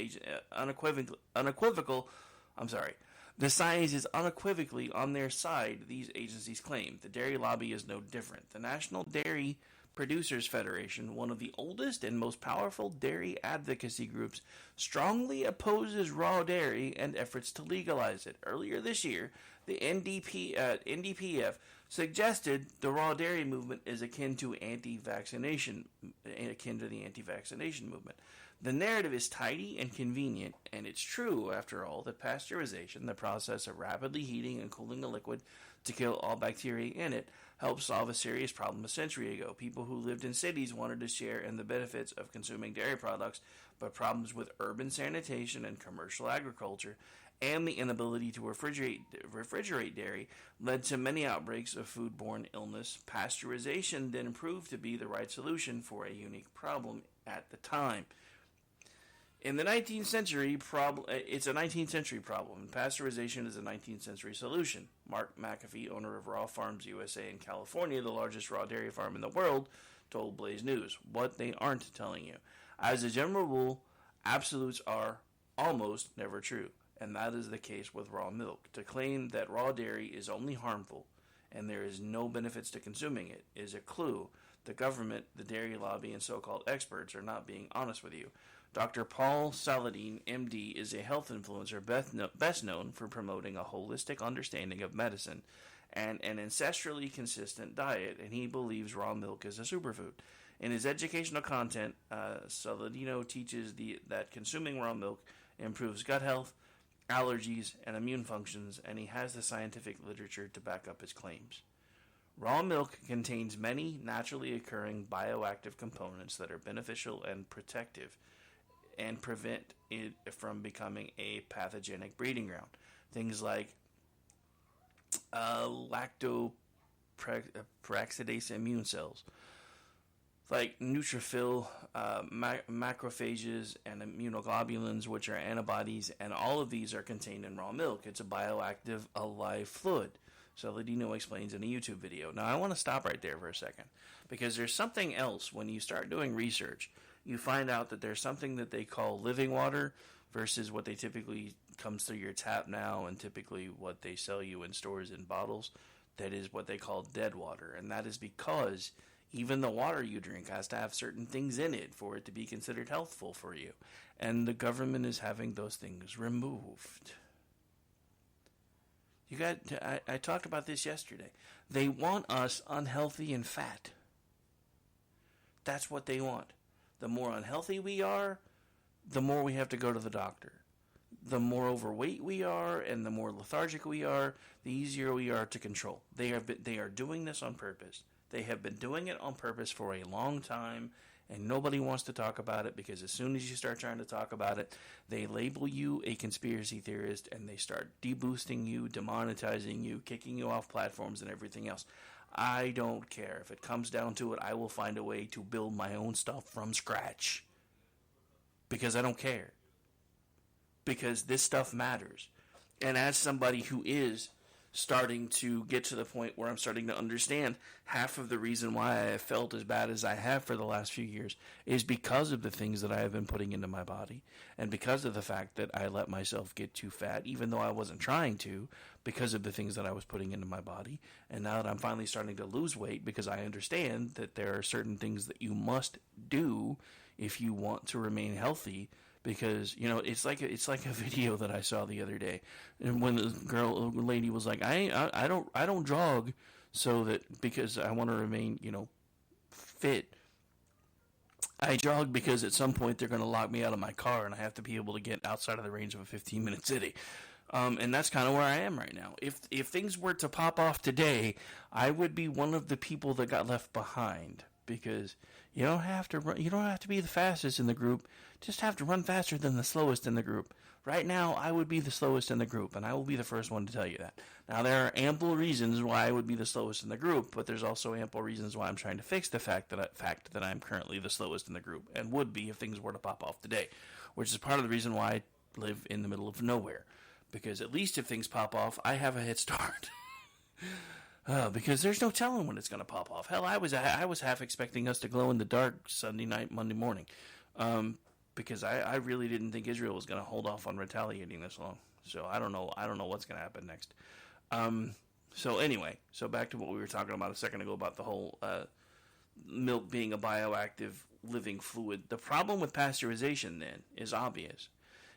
The science is unequivocally on their side, these agencies claim. The dairy lobby is no different. The National Dairy Producers Federation, one of the oldest and most powerful dairy advocacy groups, strongly opposes raw dairy and efforts to legalize it. Earlier this year, the NDPF suggested the raw dairy movement is akin to the anti-vaccination movement. The narrative is tidy and convenient, and it's true, after all, that pasteurization, the process of rapidly heating and cooling a liquid to kill all bacteria in it, helped solve a serious problem a century ago. People who lived in cities wanted to share in the benefits of consuming dairy products, but problems with urban sanitation and commercial agriculture and the inability to refrigerate dairy led to many outbreaks of foodborne illness. Pasteurization then proved to be the right solution for a unique problem at the time. In the 19th century, it's a 19th century problem, and pasteurization is a 19th century solution. Mark McAfee, owner of Raw Farms USA in California, the largest raw dairy farm in the world, told Blaze News what they aren't telling you. As a general rule, absolutes are almost never true, and that is the case with raw milk. To claim that raw dairy is only harmful and there is no benefits to consuming it is a clue the government, the dairy lobby, and so-called experts are not being honest with you. Dr. Paul Saladin, MD, is a health influencer best known for promoting a holistic understanding of medicine and an ancestrally consistent diet, and he believes raw milk is a superfood. In his educational content, Saladino teaches that consuming raw milk improves gut health, allergies, and immune functions, and he has the scientific literature to back up his claims. Raw milk contains many naturally occurring bioactive components that are beneficial and protective and prevent it from becoming a pathogenic breeding ground. Things like lactoperoxidase immune cells, like neutrophil, macrophages, and immunoglobulins, which are antibodies, and all of these are contained in raw milk. It's a bioactive, alive fluid. Saladino explains in a YouTube video. Now, I want to stop right there for a second, because there's something else when you start doing research. You find out that there's something that they call living water versus what they typically comes through your tap now, and typically what they sell you in stores in bottles. That is what they call dead water, and that is because even the water you drink has to have certain things in it for it to be considered healthful for you, and the government is having those things removed. I talked about this yesterday. They want us unhealthy and fat. That's what they want. The more unhealthy we are, the more we have to go to the doctor. The more overweight we are and the more lethargic we are, the easier we are to control. They are doing this on purpose. They have been doing it on purpose for a long time, and nobody wants to talk about it, because as soon as you start trying to talk about it, they label you a conspiracy theorist and they start deboosting you, demonetizing you, kicking you off platforms and everything else. I don't care. If it comes down to it, I will find a way to build my own stuff from scratch. Because I don't care. Because this stuff matters. And as somebody who is starting to get to the point where I'm starting to understand half of the reason why I have felt as bad as I have for the last few years is because of the things that I have been putting into my body, and because of the fact that I let myself get too fat, even though I wasn't trying to, because of the things that I was putting into my body. And now that I'm finally starting to lose weight, because I understand that there are certain things that you must do if you want to remain healthy. Because, you know, it's like a video that I saw the other day, and when the lady was like, I don't jog so that because I want to remain, you know, fit. I jog because at some point they're going to lock me out of my car and I have to be able to get outside of the range of a 15-minute city. And that's kind of where I am right now. If things were to pop off today, I would be one of the people that got left behind. Because you don't have to run, you don't have to be the fastest in the group. Just have to run faster than the slowest in the group. Right now, I would be the slowest in the group, and I will be the first one to tell you that. Now, there are ample reasons why I would be the slowest in the group, but there's also ample reasons why I'm trying to fix the fact that I'm currently the slowest in the group, and would be if things were to pop off today, which is part of the reason why I live in the middle of nowhere. Because at least if things pop off, I have a head start. Because there's no telling when it's going to pop off. Hell, I was half expecting us to glow in the dark Sunday night, Monday morning, because I really didn't think Israel was going to hold off on retaliating this long. So I don't know what's going to happen next. So anyway, so back to what we were talking about a second ago about the whole milk being a bioactive living fluid. The problem with pasteurization then is obvious.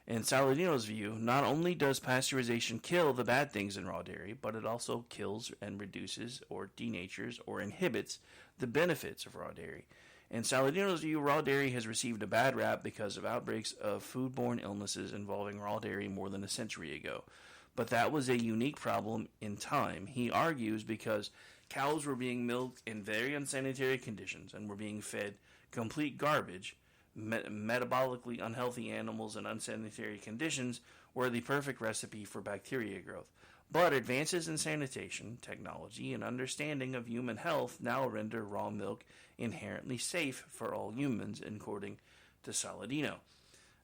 In Saladino's view, not only does pasteurization kill the bad things in raw dairy, but it also kills and reduces or denatures or inhibits the benefits of raw dairy. In Saladino's view, raw dairy has received a bad rap because of outbreaks of foodborne illnesses involving raw dairy more than a century ago. But that was a unique problem in time, he argues, because cows were being milked in very unsanitary conditions and were being fed complete garbage. Metabolically unhealthy animals in unsanitary conditions were the perfect recipe for bacteria growth. But advances in sanitation, technology, and understanding of human health now render raw milk inherently safe for all humans, according to Saladino,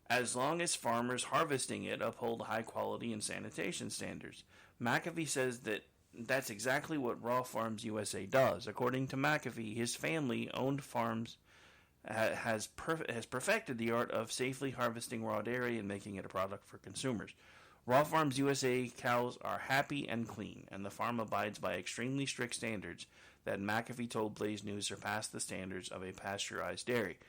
as long as farmers harvesting it uphold high quality and sanitation standards. McAfee says that that's exactly what Raw Farms USA does. According to McAfee, his family-owned farms has perfected the art of safely harvesting raw dairy and making it a product for consumers. Raw Farms USA cows are happy and clean, and the farm abides by extremely strict standards that McAfee told Blaze News surpass the standards of a pasteurized dairy.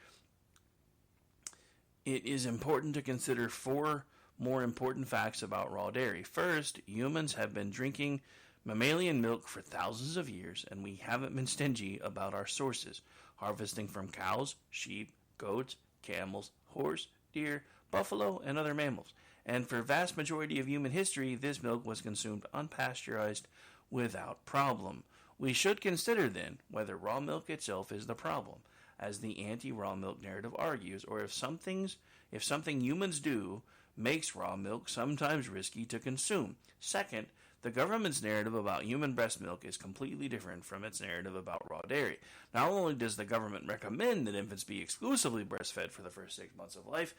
It is important to consider 4 more important facts about raw dairy. First, humans have been drinking mammalian milk for thousands of years, and we haven't been stingy about our sources, harvesting from cows, sheep, goats, camels, horse, deer, buffalo, and other mammals. And for vast majority of human history, this milk was consumed unpasteurized without problem. We should consider then whether raw milk itself is the problem, as the anti-raw milk narrative argues, or if something humans do makes raw milk sometimes risky to consume. Second, the government's narrative about human breast milk is completely different from its narrative about raw dairy. Not only does the government recommend that infants be exclusively breastfed for the first 6 months of life,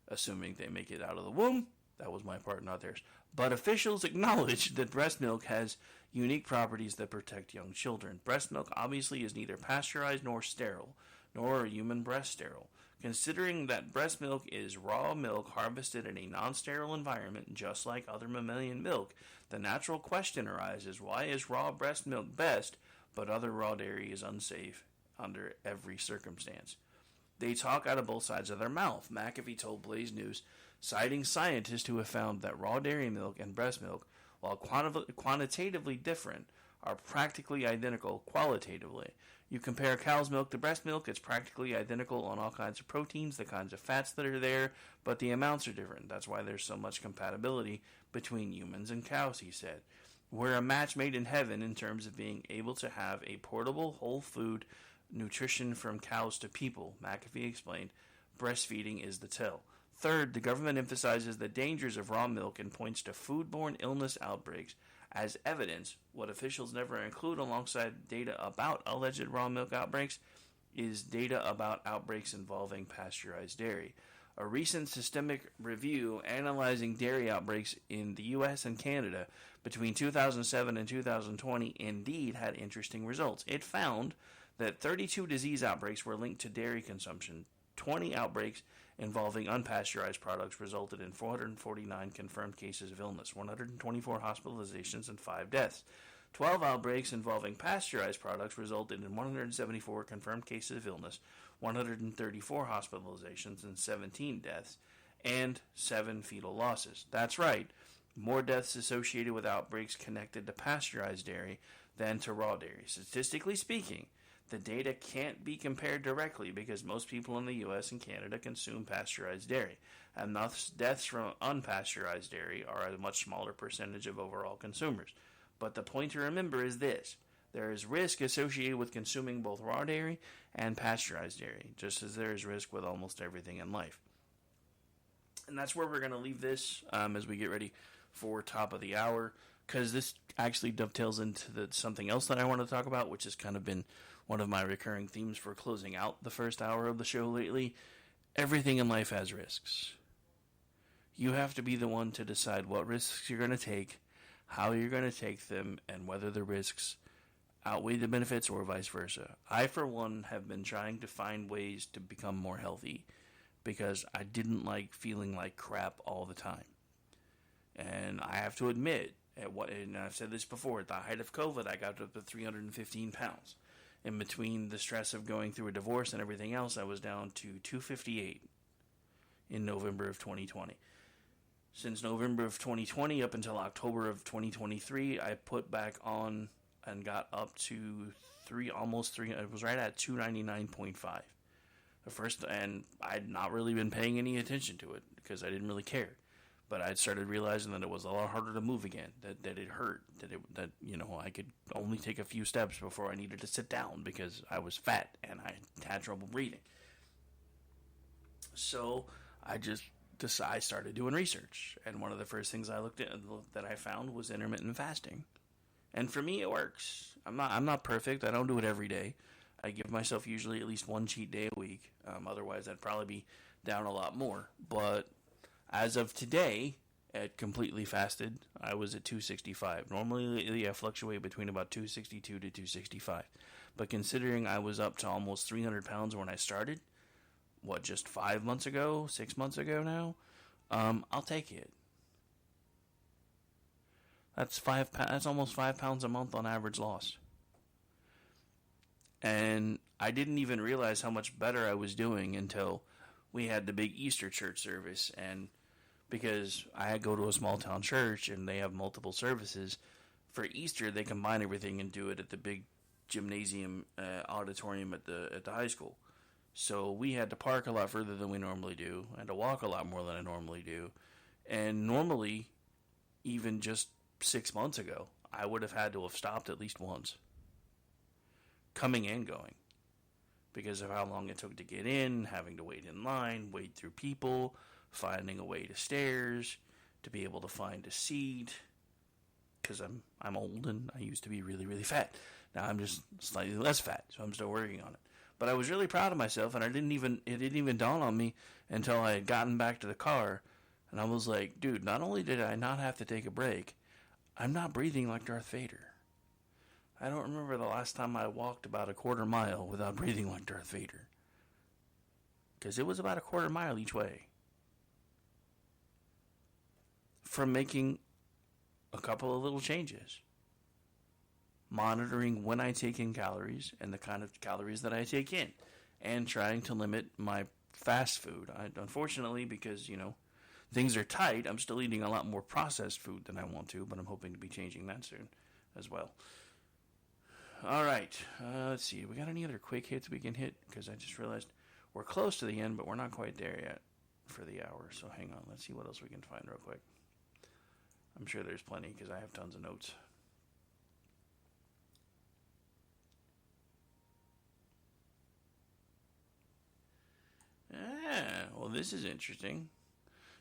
assuming they make it out of the womb, that was my part, not theirs, but officials acknowledge that breast milk has unique properties that protect young children. Breast milk obviously is neither pasteurized nor sterile, nor are human breasts sterile. Considering that breast milk is raw milk harvested in a non-sterile environment, just like other mammalian milk, the natural question arises, why is raw breast milk best, but other raw dairy is unsafe under every circumstance? They talk out of both sides of their mouth. McAfee told Blaze News, citing scientists who have found that raw dairy milk and breast milk, while quantitatively different, are practically identical qualitatively. You compare cow's milk to breast milk, it's practically identical on all kinds of proteins, the kinds of fats that are there, but the amounts are different. That's why there's so much compatibility between humans and cows, he said. We're a match made in heaven in terms of being able to have a portable, whole food nutrition from cows to people, McAfee explained. Breastfeeding is the tell. Third, the government emphasizes the dangers of raw milk and points to foodborne illness outbreaks as evidence. What officials never include alongside data about alleged raw milk outbreaks is data about outbreaks involving pasteurized dairy. A recent systemic review analyzing dairy outbreaks in the U.S. and Canada between 2007 and 2020 indeed had interesting results. It found that 32 disease outbreaks were linked to dairy consumption. 20 outbreaks involving unpasteurized products resulted in 449 confirmed cases of illness, 124 hospitalizations, and 5 deaths. 12 outbreaks involving pasteurized products resulted in 174 confirmed cases of illness, 134 hospitalizations, and 17 deaths, and 7 fetal losses. That's right, more deaths associated with outbreaks connected to pasteurized dairy than to raw dairy. Statistically speaking, the data can't be compared directly because most people in the U.S. and Canada consume pasteurized dairy, and thus deaths from unpasteurized dairy are a much smaller percentage of overall consumers. But the point to remember is this: there is risk associated with consuming both raw dairy and pasteurized dairy, just as there is risk with almost everything in life. And that's where we're going to leave this as we get ready for top of the hour, because this actually dovetails into something else that I want to talk about, which has kind of been one of my recurring themes for closing out the first hour of the show lately. Everything in life has risks. You have to be the one to decide what risks you're going to take, how you're going to take them, and whether the risks outweigh the benefits or vice versa. I, for one, have been trying to find ways to become more healthy because I didn't like feeling like crap all the time. And I have to admit, and I've said this before, at the height of COVID, I got up to 315 pounds. In between the stress of going through a divorce and everything else, I was down to 258 in November of 2020. Since November of 2020 up until October of 2023, I put back on and got up to almost 3. It was right at 299.5. The first, and I'd not really been paying any attention to it because I didn't really care. But I started realizing that it was a lot harder to move again. That it hurt. That I could only take a few steps before I needed to sit down because I was fat and I had trouble breathing. So I started doing research, and one of the first things I looked at that I found was intermittent fasting. And for me, it works. I'm not perfect. I don't do it every day. I give myself usually at least one cheat day a week. Otherwise, I'd probably be down a lot more. But as of today, at completely fasted, I was at 265. Normally, I fluctuate between about 262 to 265. But considering I was up to almost 300 pounds when I started, just 5 months ago, 6 months ago now, I'll take it. That's almost 5 pounds a month on average loss. And I didn't even realize how much better I was doing until we had the big Easter church service. And because I go to a small town church and they have multiple services, for Easter they combine everything and do it at the big gymnasium auditorium at the high school. So we had to park a lot further than we normally do, and to walk a lot more than I normally do. And normally, even just 6 months ago, I would have had to have stopped at least once, coming and going, because of how long it took to get in, having to wait in line, wait through people, finding a way to stairs, to be able to find a seat, because I'm old and I used to be really, really fat. Now I'm just slightly less fat, so I'm still working on it. But I was really proud of myself, and it didn't even dawn on me until I had gotten back to the car, and I was like, dude, not only did I not have to take a break, I'm not breathing like Darth Vader. I don't remember the last time I walked about a quarter mile without breathing like Darth Vader. Because it was about a quarter mile each way. From making a couple of little changes. Monitoring when I take in calories and the kind of calories that I take in. And trying to limit my fast food. Unfortunately, because, things are tight, I'm still eating a lot more processed food than I want to, but I'm hoping to be changing that soon as well. All right, let's see. We got any other quick hits we can hit? Because I just realized we're close to the end, but we're not quite there yet for the hour. So hang on. Let's see what else we can find real quick. I'm sure there's plenty because I have tons of notes. Well, this is interesting.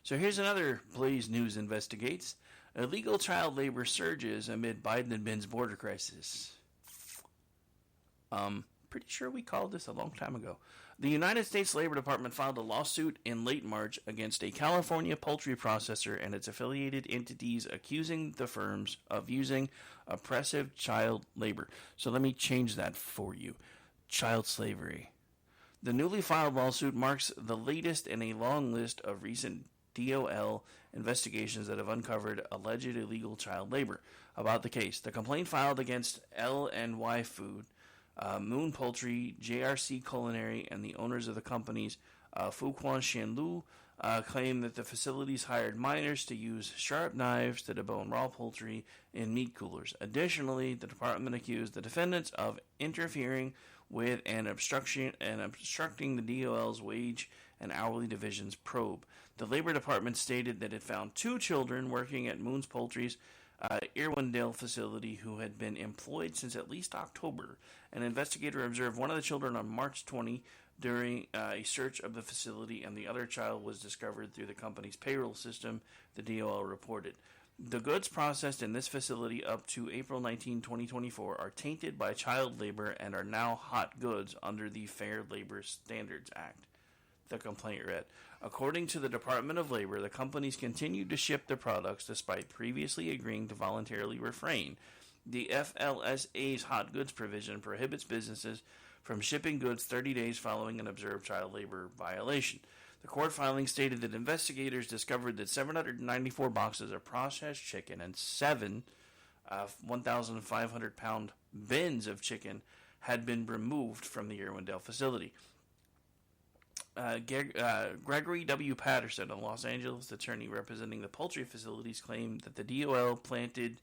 So here's another Blaze News investigates. Illegal child labor surges amid Biden-Ben's border crisis. Pretty sure we called this a long time ago. The United States Labor Department filed a lawsuit in late March against a California poultry processor and its affiliated entities, accusing the firms of using oppressive child labor. So let me change that for you. Child slavery. The newly filed lawsuit marks the latest in a long list of recent DOL investigations that have uncovered alleged illegal child labor. About the case, the complaint filed against L&Y Food, Moon Poultry, JRC Culinary, and the owners of the companies Fuquan Shanlu claim that the facilities hired minors to use sharp knives to debone raw poultry in meat coolers. Additionally, the department accused the defendants of interfering with and obstructing the DOL's wage and hourly division's probe. The Labor Department stated that it found 2 children working at Moon's Poultry's Irwindale facility who had been employed since at least October. An investigator observed one of the children on March 20 during a search of the facility, and the other child was discovered through the company's payroll system, the DOL reported. The goods processed in this facility up to April 19, 2024 are tainted by child labor and are now hot goods under the Fair Labor Standards Act, the complaint read. According to the Department of Labor, the companies continued to ship the products despite previously agreeing to voluntarily refrain. The FLSA's hot goods provision prohibits businesses from shipping goods 30 days following an observed child labor violation. The court filing stated that investigators discovered that 794 boxes of processed chicken and 7 1,500-pound bins of chicken had been removed from the Irwindale facility. Gregory W. Patterson, a Los Angeles attorney representing the poultry facilities, claimed that the DOL planted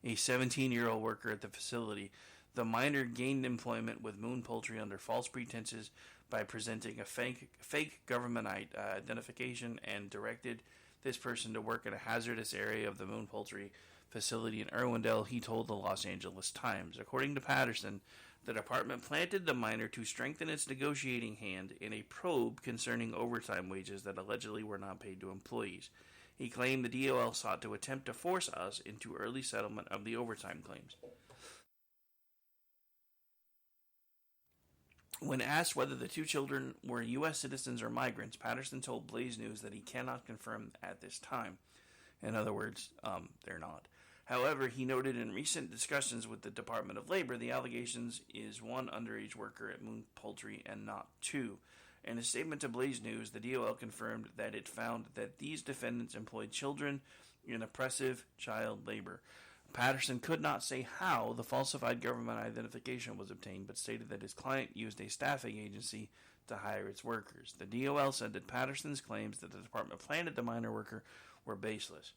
a 17-year-old worker at the facility. The minor gained employment with Moon Poultry under false pretenses by presenting a fake government identification and directed this person to work in a hazardous area of the Moon Poultry facility in Irwindale, he told the Los Angeles Times. According to Patterson, the department planted the minor to strengthen its negotiating hand in a probe concerning overtime wages that allegedly were not paid to employees. He claimed the DOL sought to attempt to force us into early settlement of the overtime claims. When asked whether the 2 children were U.S. citizens or migrants, Patterson told Blaze News that he cannot confirm at this time. In other words, they're not. However, he noted in recent discussions with the Department of Labor, the allegations is 1 underage worker at Moon Poultry and not 2. In a statement to Blaze News, the DOL confirmed that it found that these defendants employed children in oppressive child labor. Patterson could not say how the falsified government identification was obtained, but stated that his client used a staffing agency to hire its workers. The DOL said that Patterson's claims that the department planted the minor worker were baseless.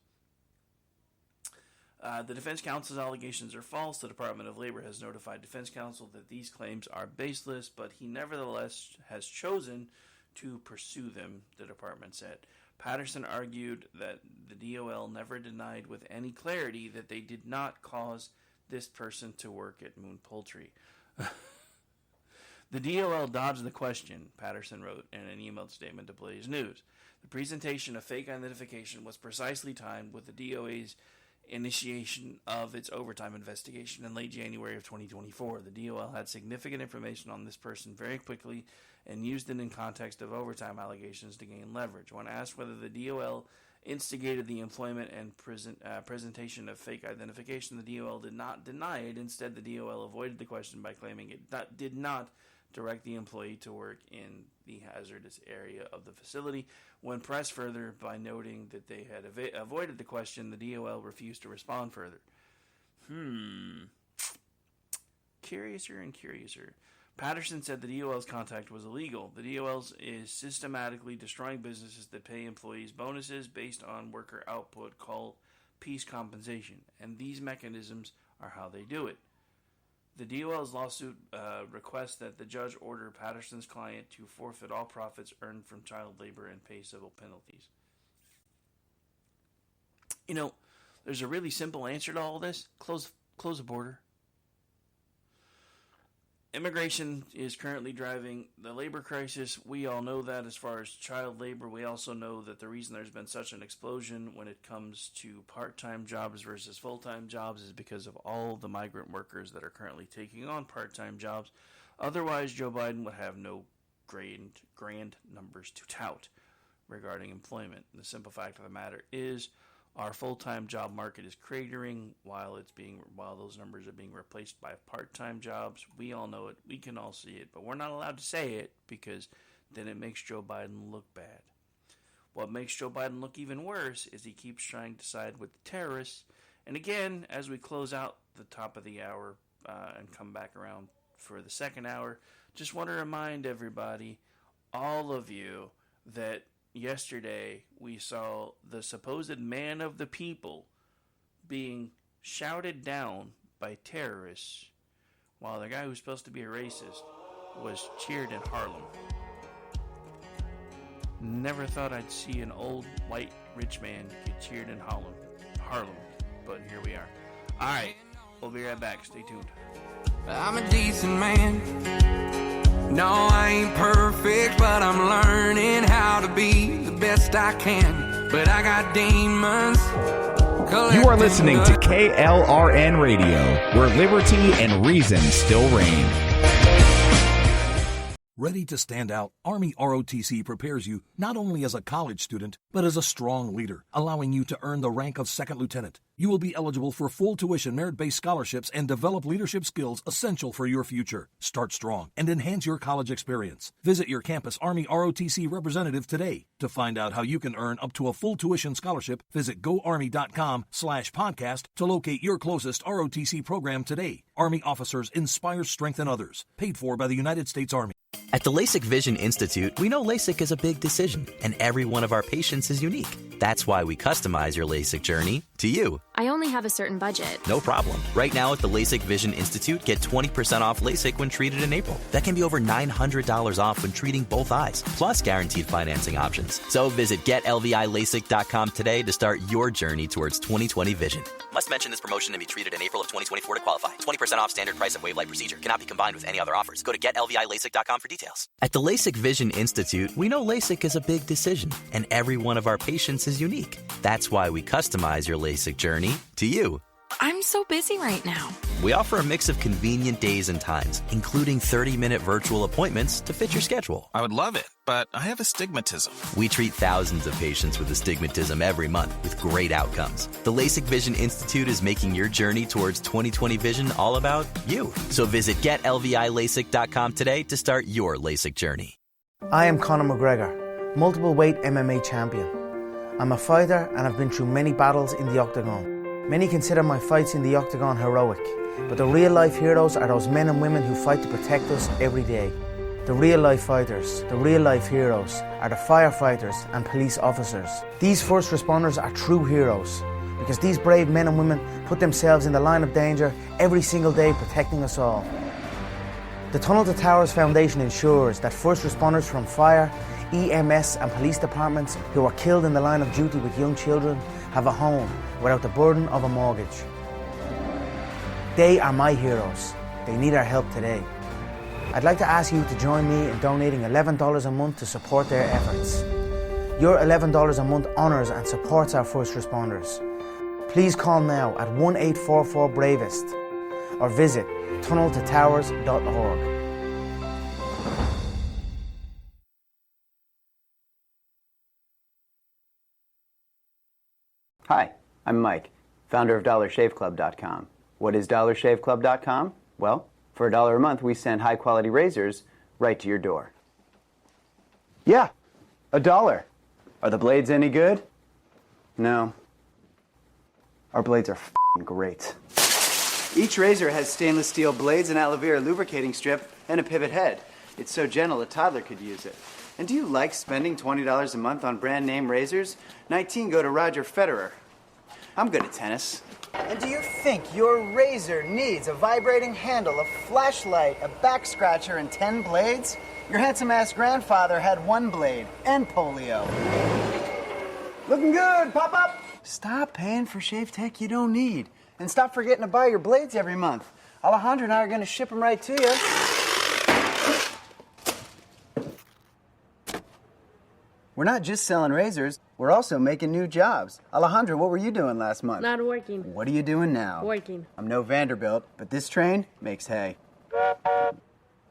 The defense counsel's allegations are false. The Department of Labor has notified defense counsel that these claims are baseless, but he nevertheless has chosen to pursue them, the department said. Patterson argued that the DOL never denied with any clarity that they did not cause this person to work at Moon Poultry. The DOL dodged the question, Patterson wrote in an emailed statement to Blaze News. The presentation of fake identification was precisely timed with the DOA's initiation of its overtime investigation in late January of 2024. The DOL had significant information on this person very quickly and used it in context of overtime allegations to gain leverage. When asked whether the DOL instigated the employment and presentation of fake identification, the DOL did not deny it. Instead, the DOL avoided the question by claiming it did not direct the employee to work in the hazardous area of the facility. When pressed further by noting that they had avoided the question, the DOL refused to respond further. Curiouser and curiouser. Patterson said the DOL's contact was illegal. The DOL is systematically destroying businesses that pay employees bonuses based on worker output called peace compensation, and these mechanisms are how they do it. The DOL's lawsuit requests that the judge order Patterson's client to forfeit all profits earned from child labor and pay civil penalties. You know, there's a really simple answer to all this. Close the border. Immigration is currently driving the labor crisis. We all know that. As far as child labor, we also know that the reason there's been such an explosion when it comes to part-time jobs versus full-time jobs is because of all the migrant workers that are currently taking on part-time jobs. Otherwise, Joe Biden would have no grand numbers to tout regarding employment. The simple fact of the matter is our full-time job market is cratering while those numbers are being replaced by part-time jobs. We all know it. We can all see it, but we're not allowed to say it because then it makes Joe Biden look bad. What makes Joe Biden look even worse is he keeps trying to side with the terrorists. And again, as we close out the top of the hour and come back around for the second hour, just want to remind everybody, all of you, that yesterday we saw the supposed man of the people being shouted down by terrorists while the guy who's supposed to be a racist was cheered in Harlem. Never thought I'd see an old white rich man get cheered in Harlem, but here we are. Alright, we'll be right back. Stay tuned. I'm a decent man. No, I ain't perfect, but I'm learning how to be the best I can. But I got demons. You are listening to KLRN Radio, where liberty and reason still reign. Ready to stand out, Army ROTC prepares you not only as a college student, but as a strong leader, allowing you to earn the rank of second lieutenant. You will be eligible for full tuition merit-based scholarships and develop leadership skills essential for your future. Start strong and enhance your college experience. Visit your campus Army ROTC representative today. To find out how you can earn up to a full tuition scholarship, visit goarmy.com/podcast to locate your closest ROTC program today. Army officers inspire, strengthen others. Paid for by the United States Army. At the LASIK Vision Institute, we know LASIK is a big decision, and every one of our patients is unique. That's why we customize your LASIK journey to you. I only have a certain budget. No problem. Right now at the LASIK Vision Institute, get 20% off LASIK when treated in April. That can be over $900 off when treating both eyes, plus guaranteed financing options. So visit GetLVILASIK.com today to start your journey towards 20/20 vision. Must mention this promotion and be treated in April of 2024 to qualify. 20% off standard price of wave light procedure. Cannot be combined with any other offers. Go to GetLVILASIK.com for details. At the LASIK Vision Institute, we know LASIK is a big decision, and every one of our patients is unique. That's why we customize your LASIK journey to you. I'm so busy right now. We offer a mix of convenient days and times, including 30-minute virtual appointments to fit your schedule. I would love it, but I have astigmatism. We treat thousands of patients with astigmatism every month with great outcomes. The LASIK Vision Institute is making your journey towards 20/20 vision all about you. So visit GetLVILASIK.com today to start your LASIK journey. I am Conor McGregor, multiple weight MMA champion. I'm a fighter and I've been through many battles in the octagon. Many consider my fights in the octagon heroic, but the real life heroes are those men and women who fight to protect us every day. The real life fighters, the real life heroes, are the firefighters and police officers. These first responders are true heroes, because these brave men and women put themselves in the line of danger every single day protecting us all. The Tunnel to Towers Foundation ensures that first responders from fire, EMS and police departments who are killed in the line of duty with young children have a home without the burden of a mortgage. They are my heroes. They need our help today. I'd like to ask you to join me in donating $11 a month to support their efforts. Your $11 a month honours and supports our first responders. Please call now at 1-844-BRAVEST or visit tunneltotowers.org. Hi, I'm Mike, founder of DollarShaveClub.com. What is DollarShaveClub.com? Well, for $1 a month, we send high-quality razors right to your door. Yeah, $1. Are the blades any good? No. Our blades are f***ing great. Each razor has stainless steel blades, an aloe vera lubricating strip, and a pivot head. It's so gentle a toddler could use it. And do you like spending $20 a month on brand name razors? 19 go to Roger Federer. I'm good at tennis. And do you think your razor needs a vibrating handle, a flashlight, a back scratcher, and 10 blades? Your handsome-ass grandfather had 1 blade and polio. Looking good, pop-up! Stop paying for shave tech you don't need. And stop forgetting to buy your blades every month. Alejandro and I are going to ship them right to you. We're not just selling razors, we're also making new jobs. Alejandro, what were you doing last month? Not working. What are you doing now? Working. I'm no Vanderbilt, but this train makes hay.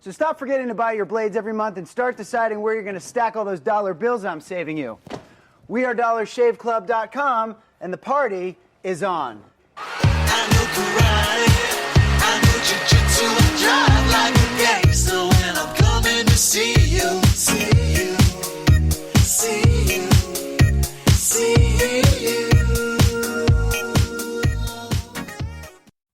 So stop forgetting to buy your blades every month and start deciding where you're going to stack all those dollar bills I'm saving you. We are DollarShaveClub.com, and the party is on. I know karate, I know jiu-jitsu, I drive like a gangster when I'm coming to see you, see you, see you, see you.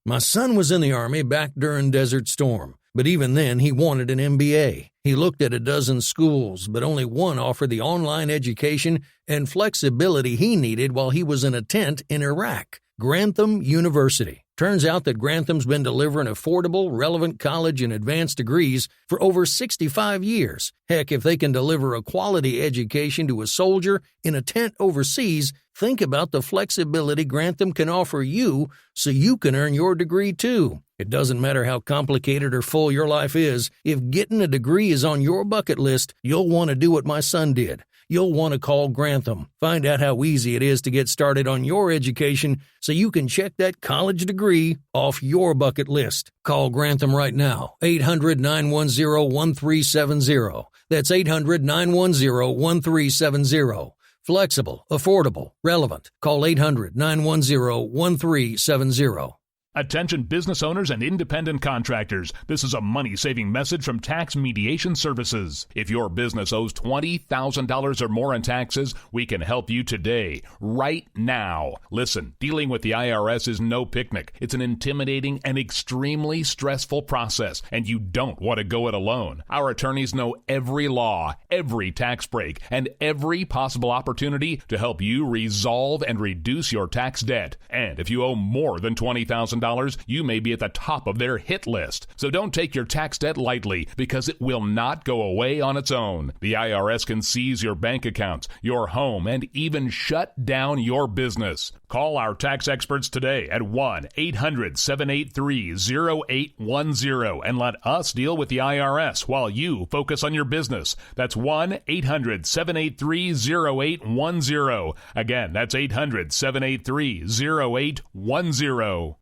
My son was in the Army back during Desert Storm, but even then he wanted an MBA. He looked at a dozen schools, but only one offered the online education and flexibility he needed while he was in a tent in Iraq. Grantham University. Turns out that Grantham's been delivering affordable, relevant college and advanced degrees for over 65 years. Heck, if they can deliver a quality education to a soldier in a tent overseas, think about the flexibility Grantham can offer you so you can earn your degree too. It doesn't matter how complicated or full your life is, if getting a degree is on your bucket list, you'll want to do what my son did. You'll want to call Grantham. Find out how easy it is to get started on your education so you can check that college degree off your bucket list. Call Grantham right now, 800-910-1370. That's 800-910-1370. Flexible, affordable, relevant. Call 800-910-1370. Attention business owners and independent contractors. This is a money-saving message from Tax Mediation Services. If your business owes $20,000 or more in taxes, we can help you today, right now. Listen, dealing with the IRS is no picnic. It's an intimidating and extremely stressful process, and you don't want to go it alone. Our attorneys know every law, every tax break, and every possible opportunity to help you resolve and reduce your tax debt. And if you owe more than $20,000, you may be at the top of their hit list. So don't take your tax debt lightly, because it will not go away on its own. The IRS can seize your bank accounts, your home, and even shut down your business. Call our tax experts today at 1-800-783-0810 and let us deal with the IRS while you focus on your business. That's 1-800-783-0810. Again, that's 800-783-0810.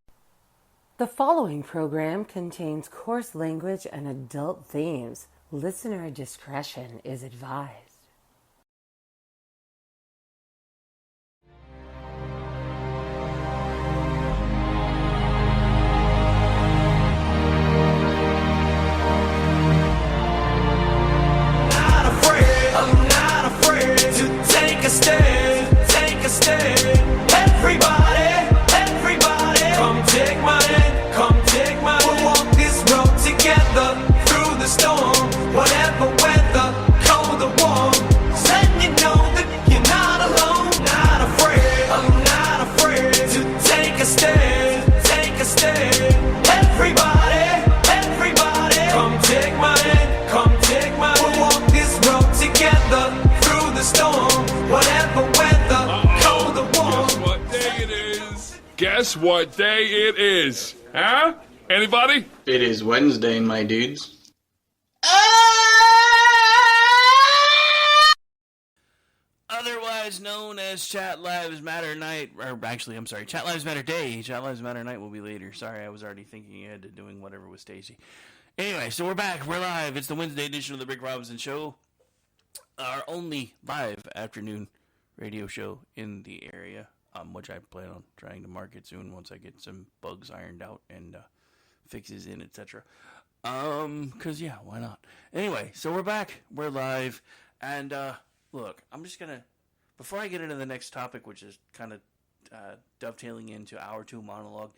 The following program contains coarse language and adult themes. Listener discretion is advised. I'm not afraid to take a stand, take a stand. Everybody, come take my hand, come take my hand. We'll walk this road together through the storm, whatever weather, cold or warm. Letting you know that you're not alone, not afraid. I'm not afraid to take a stand, take a stand. Everybody, come take my hand, come take my hand. We'll walk this road together through the storm, whatever weather, cold or warm. Guess what day it is? Huh? Anybody? It is Wednesday, my dudes. Otherwise known as Chat Lives Matter Night, or actually, I'm sorry, Chat Lives Matter Day. Chat Lives Matter Night will be later. Sorry, I was already thinking ahead to doing whatever with Stacy. Anyway, so we're back. We're live. It's the Wednesday edition of the Rick Robinson Show. Our only live afternoon radio show in the area, which I plan on trying to market soon once I get some bugs ironed out and fixes in, etc. Because, yeah, why not? Anyway, so we're back. We're live. And, look, I'm just going to, before I get into the next topic, which is kind of dovetailing into Hour 2 monologue,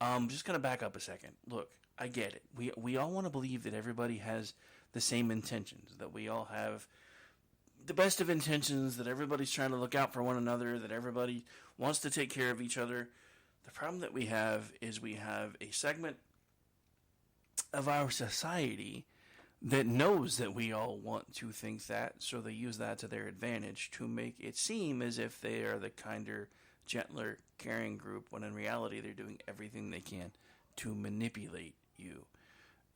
I'm just going to back up a second. Look, I get it. We all want to believe that everybody has the same intentions, that we all have the best of intentions, that everybody's trying to look out for one another, that everybody wants to take care of each other. The problem that we have is we have a segment of our society that knows that we all want to think that, so they use that to their advantage to make it seem as if they are the kinder, gentler, caring group, when in reality they're doing everything they can to manipulate you.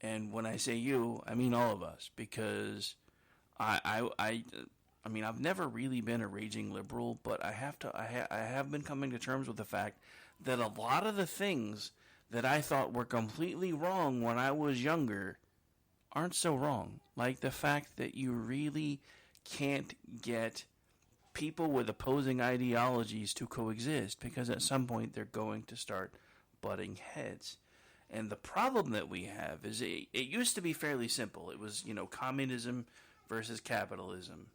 And when I say you, I mean all of us, because I mean, I've never really been a raging liberal, but I have been coming to terms with the fact that a lot of the things that I thought were completely wrong when I was younger aren't so wrong. Like the fact that you really can't get people with opposing ideologies to coexist, because at some point they're going to start butting heads. And the problem that we have is it used to be fairly simple. It was, communism versus capitalism,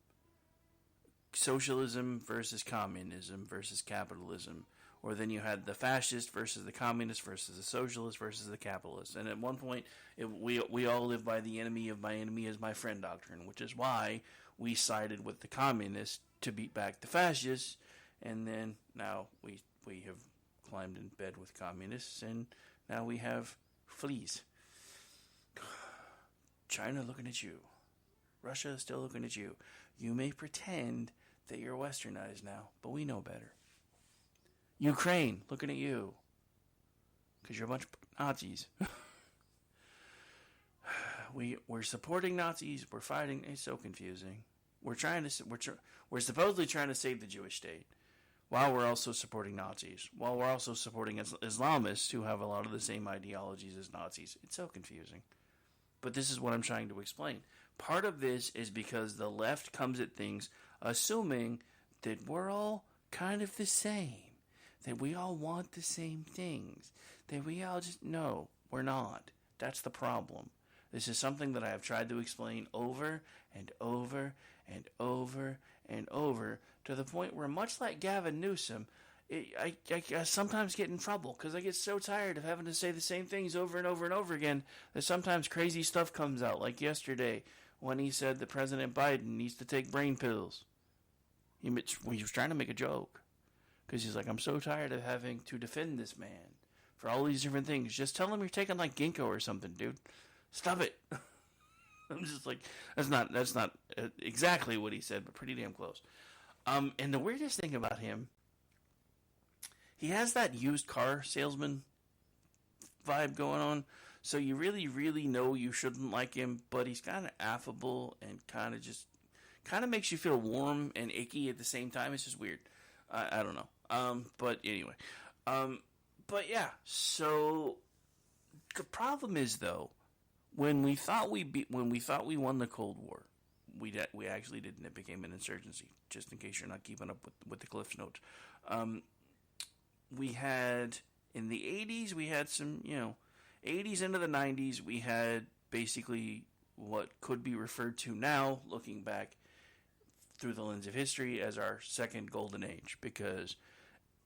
socialism versus communism versus capitalism. Or then you had the fascist versus the communist versus the socialist versus the capitalist. And at one point, we all live by the enemy of my enemy is my friend doctrine, which is why we sided with the communists to beat back the fascists. And then now we have climbed in bed with communists, and now we have fleas. China looking at you. Russia is still looking at you. You may pretend that you're westernized now, but we know better. Ukraine looking at you. Because you're a bunch of Nazis. We're supporting Nazis. We're fighting. It's so confusing. We're supposedly trying to save the Jewish state, while we're also supporting Nazis, while we're also supporting Islamists who have a lot of the same ideologies as Nazis. It's so confusing. But this is what I'm trying to explain. Part of this is because the left comes at things assuming that we're all kind of the same, that we all want the same things, that we all just... No, we're not. That's the problem. This is something that I have tried to explain over and over and over and over, to the point where, much like Gavin Newsom, I sometimes get in trouble because I get so tired of having to say the same things over and over and over again that sometimes crazy stuff comes out, like yesterday when he said that President Biden needs to take brain pills. He was trying to make a joke because he's like, I'm so tired of having to defend this man for all these different things. Just tell him you're taking like ginkgo or something, dude. Stop it. I'm just like, that's not exactly what he said, but pretty damn close. And the weirdest thing about him, he has that used car salesman vibe going on. So you really, really know you shouldn't like him, but he's kind of affable and kind of makes you feel warm and icky at the same time. It's just weird. I don't know. But anyway. But yeah, so the problem is, though, when we thought we won the Cold War, we actually didn't. It became an insurgency. Just in case you're not keeping up with the Cliff Notes, we had in the 80s. We had some, 80s into the 90s. We had basically what could be referred to now, looking back through the lens of history, as our second golden age, because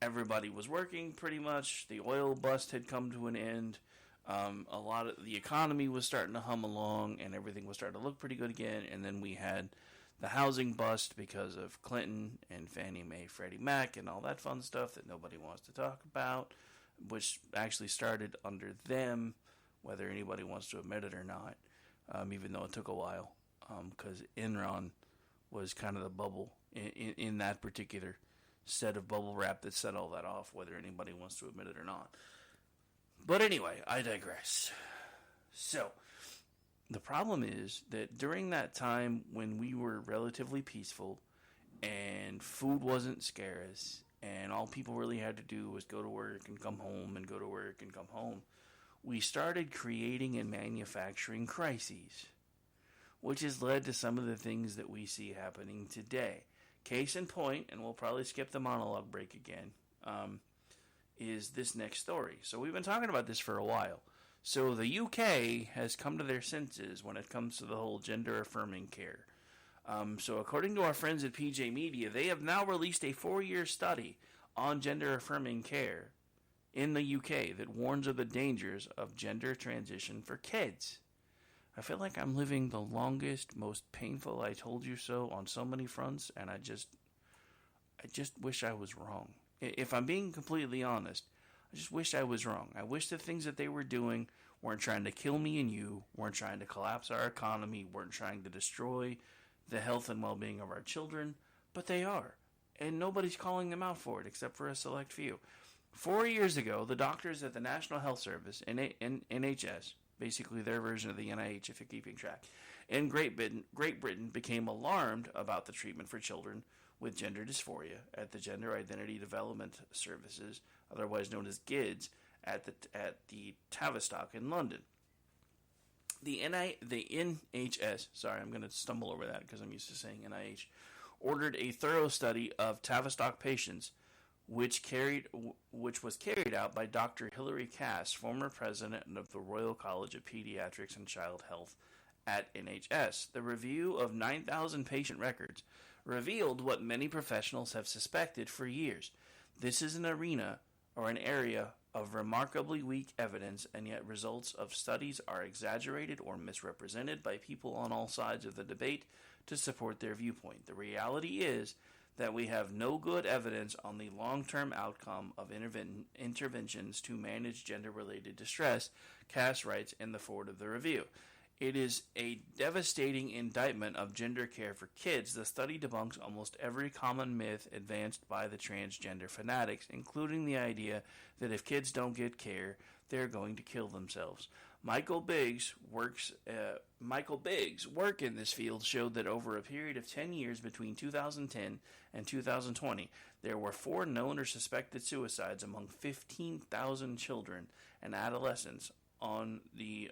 everybody was working pretty much. The oil bust had come to an end. A lot of the economy was starting to hum along, and everything was starting to look pretty good again. And then we had the housing bust because of Clinton and Fannie Mae, Freddie Mac, and all that fun stuff that nobody wants to talk about, which actually started under them, whether anybody wants to admit it or not, even though it took a while, because Enron was kind of the bubble in that particular set of bubble wrap that set all that off, whether anybody wants to admit it or not. But anyway, I digress. So, the problem is that during that time when we were relatively peaceful and food wasn't scarce and all people really had to do was go to work and come home and go to work and come home, we started creating and manufacturing crises, which has led to some of the things that we see happening today. Case in point, and we'll probably skip the monologue break again, is this next story. So we've been talking about this for a while. So the UK has come to their senses when it comes to the whole gender-affirming care. So according to our friends at PJ Media, they have now released a 4-year study on gender-affirming care in the UK that warns of the dangers of gender transition for kids. I feel like I'm living the longest, most painful I told you so on so many fronts, and I just wish I was wrong. If I'm being completely honest, I just wish I was wrong. I wish the things that they were doing weren't trying to kill me and you, weren't trying to collapse our economy, weren't trying to destroy the health and well-being of our children, but they are. And nobody's calling them out for it except for a select few. 4 years ago, the doctors at the National Health Service, NHS, basically their version of the NIH if you're keeping track, in Great Britain became alarmed about the treatment for children with gender dysphoria at the Gender Identity Development Services, otherwise known as GIDS, at the Tavistock in London. The NHS, sorry, I'm going to stumble over that because I'm used to saying NIH, ordered a thorough study of Tavistock patients, which was carried out by Dr. Hilary Cass, former president of the Royal College of Pediatrics and Child Health at NHS. The review of 9,000 patient records revealed what many professionals have suspected for years. This is an area of remarkably weak evidence, and yet results of studies are exaggerated or misrepresented by people on all sides of the debate to support their viewpoint. The reality is that we have no good evidence on the long-term outcome of interventions to manage gender-related distress, Cass writes in the foreword of the review. It is a devastating indictment of gender care for kids. The study debunks almost every common myth advanced by the transgender fanatics, including the idea that if kids don't get care, they're going to kill themselves. Michael Biggs' work in this field showed that over a period of 10 years between 2010 and 2020, there were 4 known or suspected suicides among 15,000 children and adolescents on the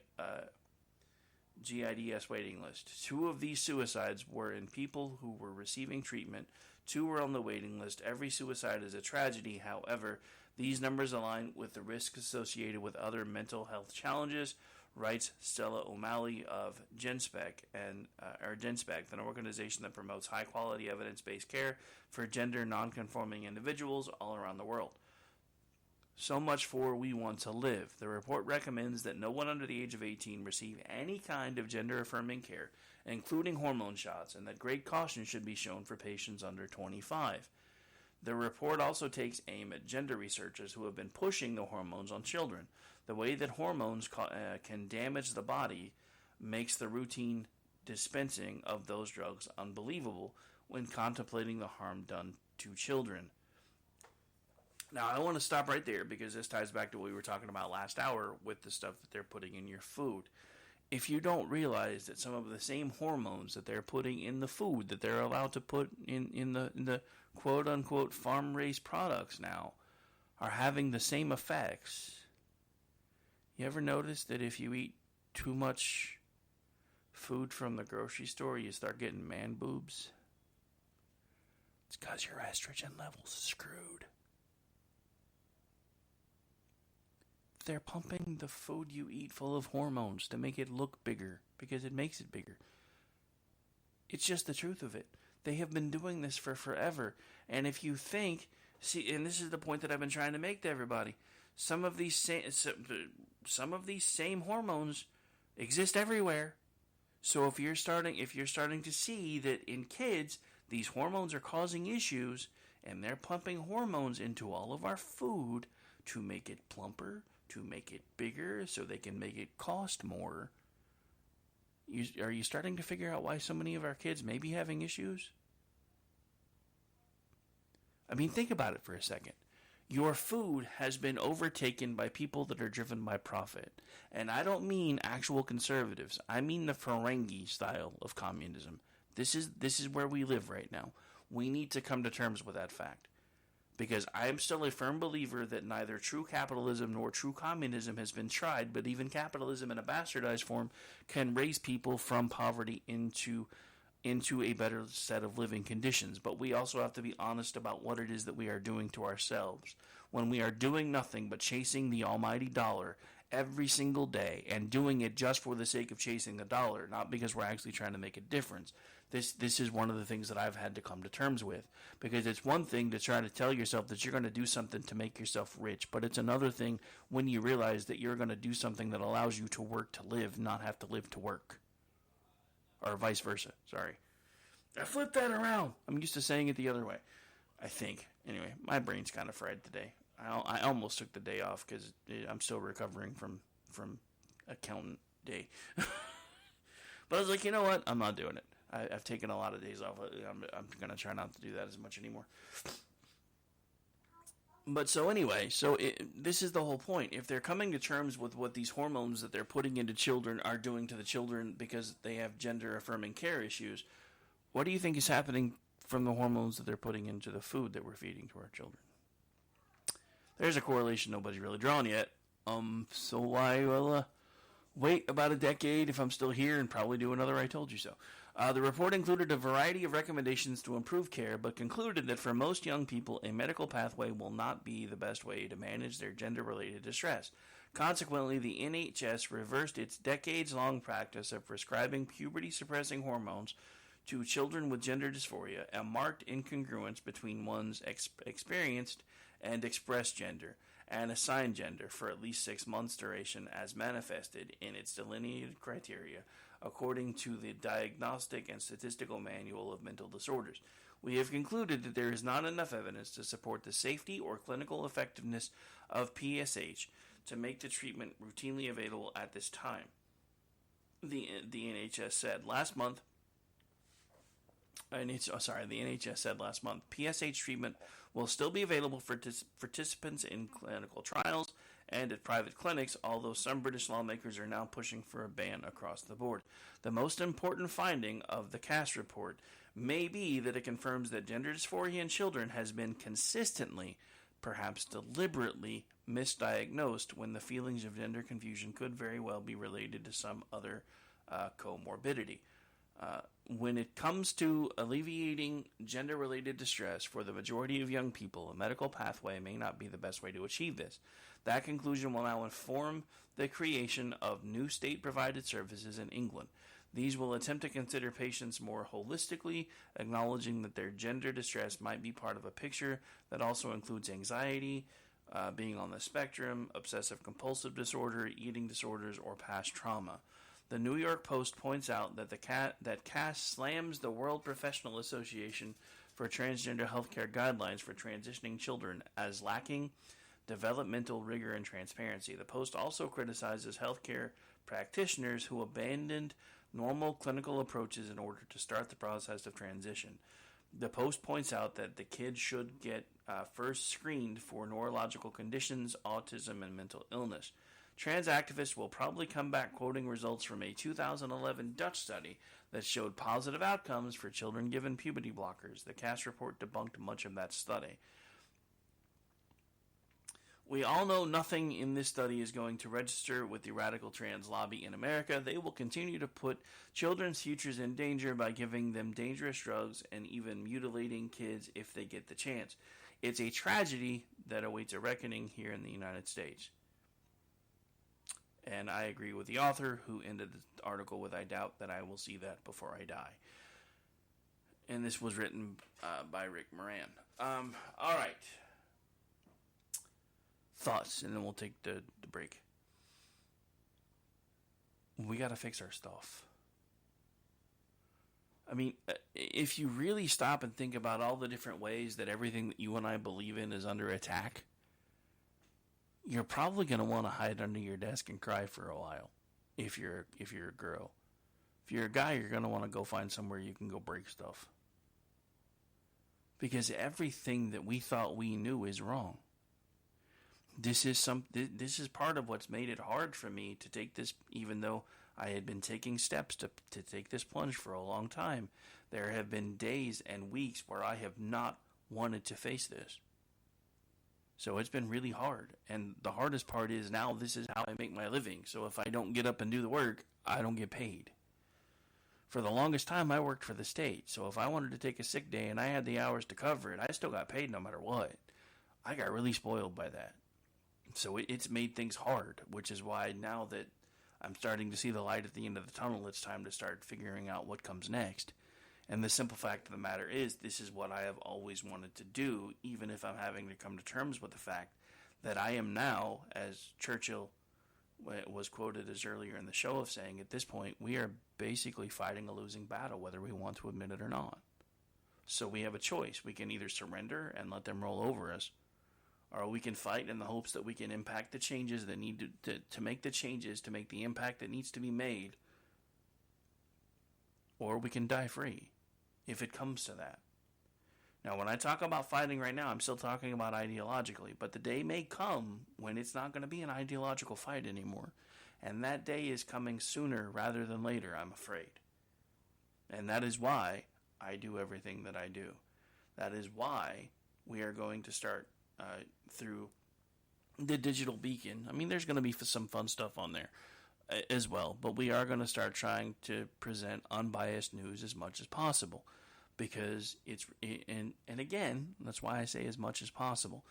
GIDS waiting list. 2 of these suicides were in people who were receiving treatment. 2 were on the waiting list. Every suicide is a tragedy. However, these numbers align with the risks associated with other mental health challenges, writes Stella O'Malley of GenSpec, an organization that promotes high-quality evidence-based care for gender non-conforming individuals all around the world. So much for We Want to Live. The report recommends that no one under the age of 18 receive any kind of gender-affirming care, including hormone shots, and that great caution should be shown for patients under 25. The report also takes aim at gender researchers who have been pushing the hormones on children. The way that hormones can damage the body makes the routine dispensing of those drugs unbelievable when contemplating the harm done to children. Now, I want to stop right there because this ties back to what we were talking about last hour with the stuff that they're putting in your food. If you don't realize that some of the same hormones that they're putting in the food that they're allowed to put in the quote-unquote farm-raised products now are having the same effects, you ever notice that if you eat too much food from the grocery store, you start getting man boobs? It's because your estrogen level's screwed. They're pumping the food you eat full of hormones to make it look bigger because it makes it bigger. It's just the truth of it. They have been doing this for forever. And if you think, and this is the point that I've been trying to make to everybody, some of these same hormones exist everywhere. So if you're starting to see that in kids these hormones are causing issues and they're pumping hormones into all of our food to make it plumper, to make it bigger, so they can make it cost more. Are you starting to figure out why so many of our kids may be having issues? I mean, think about it for a second. Your food has been overtaken by people that are driven by profit. And I don't mean actual conservatives. I mean the Ferengi style of communism. This is where we live right now. We need to come to terms with that fact. Because I am still a firm believer that neither true capitalism nor true communism has been tried, but even capitalism in a bastardized form can raise people from poverty into a better set of living conditions. But we also have to be honest about what it is that we are doing to ourselves. When we are doing nothing but chasing the almighty dollar every single day and doing it just for the sake of chasing the dollar, not because we're actually trying to make a difference. This is one of the things that I've had to come to terms with, because it's one thing to try to tell yourself that you're going to do something to make yourself rich, but it's another thing when you realize that you're going to do something that allows you to work to live, not have to live to work. Or vice versa, sorry. I flipped that around. I'm used to saying it the other way, I think. Anyway, my brain's kind of fried today. I almost took the day off because I'm still recovering from accountant day. But I was like, you know what? I'm not doing it. I've taken a lot of days off. I'm going to try not to do that as much anymore. But so anyway, this is the whole point. If they're coming to terms with what these hormones that they're putting into children are doing to the children because they have gender-affirming care issues, what do you think is happening from the hormones that they're putting into the food that we're feeding to our children? There's a correlation nobody's really drawn yet. So wait about a decade if I'm still here and probably do another I Told You So. The report included a variety of recommendations to improve care, but concluded that for most young people, a medical pathway will not be the best way to manage their gender-related distress. Consequently, the NHS reversed its decades-long practice of prescribing puberty-suppressing hormones to children with gender dysphoria, a marked incongruence between one's experienced and expressed gender and assigned gender for at least 6 months' duration as manifested in its delineated criteria according to the Diagnostic and Statistical Manual of Mental Disorders. We have concluded that there is not enough evidence to support the safety or clinical effectiveness of PSH to make the treatment routinely available at this time, the NHS said last month. The NHS said last month, PSH treatment will still be available for participants in clinical trials and at private clinics, although some British lawmakers are now pushing for a ban across the board. The most important finding of the CAST report may be that it confirms that gender dysphoria in children has been consistently, perhaps deliberately, misdiagnosed when the feelings of gender confusion could very well be related to some other comorbidity. When it comes to alleviating gender-related distress for the majority of young people, a medical pathway may not be the best way to achieve this. That conclusion will now inform the creation of new state-provided services in England. These will attempt to consider patients more holistically, acknowledging that their gender distress might be part of a picture that also includes anxiety, being on the spectrum, obsessive-compulsive disorder, eating disorders, or past trauma. The New York Post points out that that CAST slams the World Professional Association for Transgender Healthcare Guidelines for transitioning children as lacking developmental rigor and transparency. The Post also criticizes healthcare practitioners who abandoned normal clinical approaches in order to start the process of transition. The Post points out that the kids should get first screened for neurological conditions, autism, and mental illness. Trans activists will probably come back quoting results from a 2011 Dutch study that showed positive outcomes for children given puberty blockers. The CAST report debunked much of that study. We all know nothing in this study is going to register with the radical trans lobby in America. They will continue to put children's futures in danger by giving them dangerous drugs and even mutilating kids if they get the chance. It's a tragedy that awaits a reckoning here in the United States. And I agree with the author who ended the article with, "I doubt that I will see that before I die." And this was written by Rick Moran. All right. Thoughts, and then we'll take the break. We got to fix our stuff. I mean, if you really stop and think about all the different ways that everything that you and I believe in is under attack, you're probably going to want to hide under your desk and cry for a while if you're a girl. If you're a guy, you're going to want to go find somewhere you can go break stuff. Because everything that we thought we knew is wrong. This is part of what's made it hard for me to take this, even though I had been taking steps to take this plunge for a long time. There have been days and weeks where I have not wanted to face this. So it's been really hard. And the hardest part is now this is how I make my living. So if I don't get up and do the work, I don't get paid. For the longest time, I worked for the state. So if I wanted to take a sick day and I had the hours to cover it, I still got paid no matter what. I got really spoiled by that. So it's made things hard, which is why now that I'm starting to see the light at the end of the tunnel, it's time to start figuring out what comes next. And the simple fact of the matter is, this is what I have always wanted to do, even if I'm having to come to terms with the fact that I am now, as Churchill was quoted as earlier in the show of saying, at this point, we are basically fighting a losing battle, whether we want to admit it or not. So we have a choice. We can either surrender and let them roll over us, or we can fight in the hopes that we can impact the changes that need to make the changes, to make the impact that needs to be made, or we can die free, if it comes to that. Now, when I talk about fighting right now, I'm still talking about ideologically, but the day may come when it's not going to be an ideological fight anymore, and that day is coming sooner rather than later, I'm afraid. And that is why I do everything that I do. That is why we are going to start through the digital beacon. I mean, there's going to be some fun stuff on there. as well. But we are going to start trying to present unbiased news as much as possible, because and again, that's why I say as much as possible.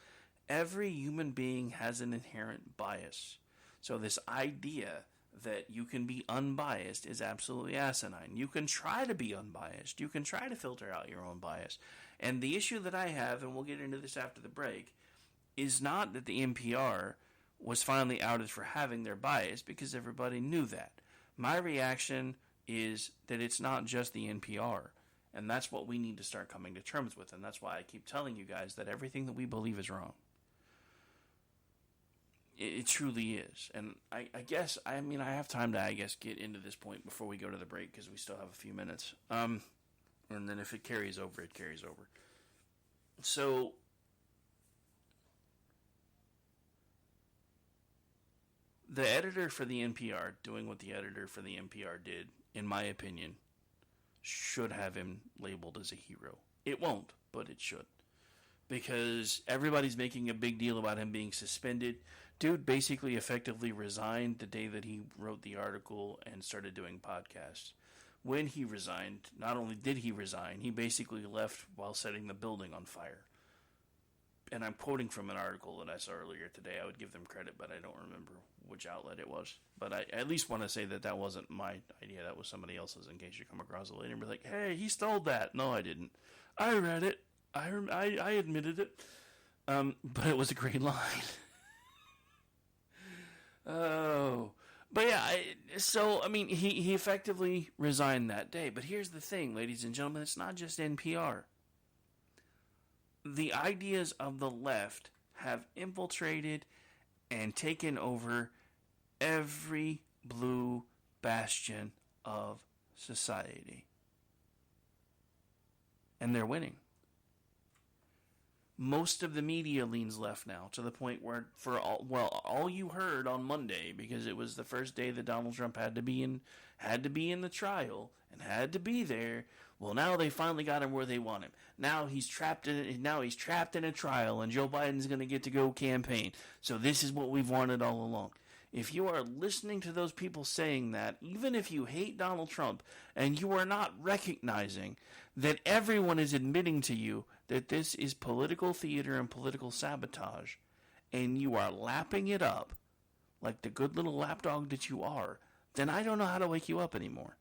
Every human being has an inherent bias. So this idea that you can be unbiased is absolutely asinine. You can try to be unbiased. You can try to filter out your own bias. And the issue that I have, and we'll get into this after the break, is not that the NPR was finally outed for having their bias, because everybody knew that. My reaction is that it's not just the NPR. And that's what we need to start coming to terms with. And that's why I keep telling you guys that everything that we believe is wrong. It truly is. And I guess, I have time to, get into this point before we go to the break, because we still have a few minutes. And then if it carries over, it carries over. So, the editor for the NPR doing what the editor for the NPR did, in my opinion, should have him labeled as a hero. It won't, but it should. Because everybody's making a big deal about him being suspended. Dude basically effectively resigned the day that he wrote the article and started doing podcasts. When he resigned, not only did he resign, he basically left while setting the building on fire. And I'm quoting from an article that I saw earlier today. I would give them credit, but I don't remember which outlet it was. But I at least want to say that wasn't my idea. That was somebody else's, in case you come across it later and be like, hey, he stole that. No, I didn't. I read it. I admitted it. But it was a great line. Oh. But yeah, he effectively resigned that day. But here's the thing, ladies and gentlemen, it's not just NPR. The ideas of the left have infiltrated and taken over every blue bastion of society. And they're winning. Most of the media leans left now, to the point where all you heard on Monday, because it was the first day that Donald Trump had to be in the trial and had to be there. Well, now they finally got him where they want him. Now he's trapped in a trial, and Joe Biden's going to get to go campaign. So this is what we've wanted all along. If you are listening to those people saying that, even if you hate Donald Trump, and you are not recognizing that everyone is admitting to you that this is political theater and political sabotage, and you are lapping it up like the good little lapdog that you are, then I don't know how to wake you up anymore.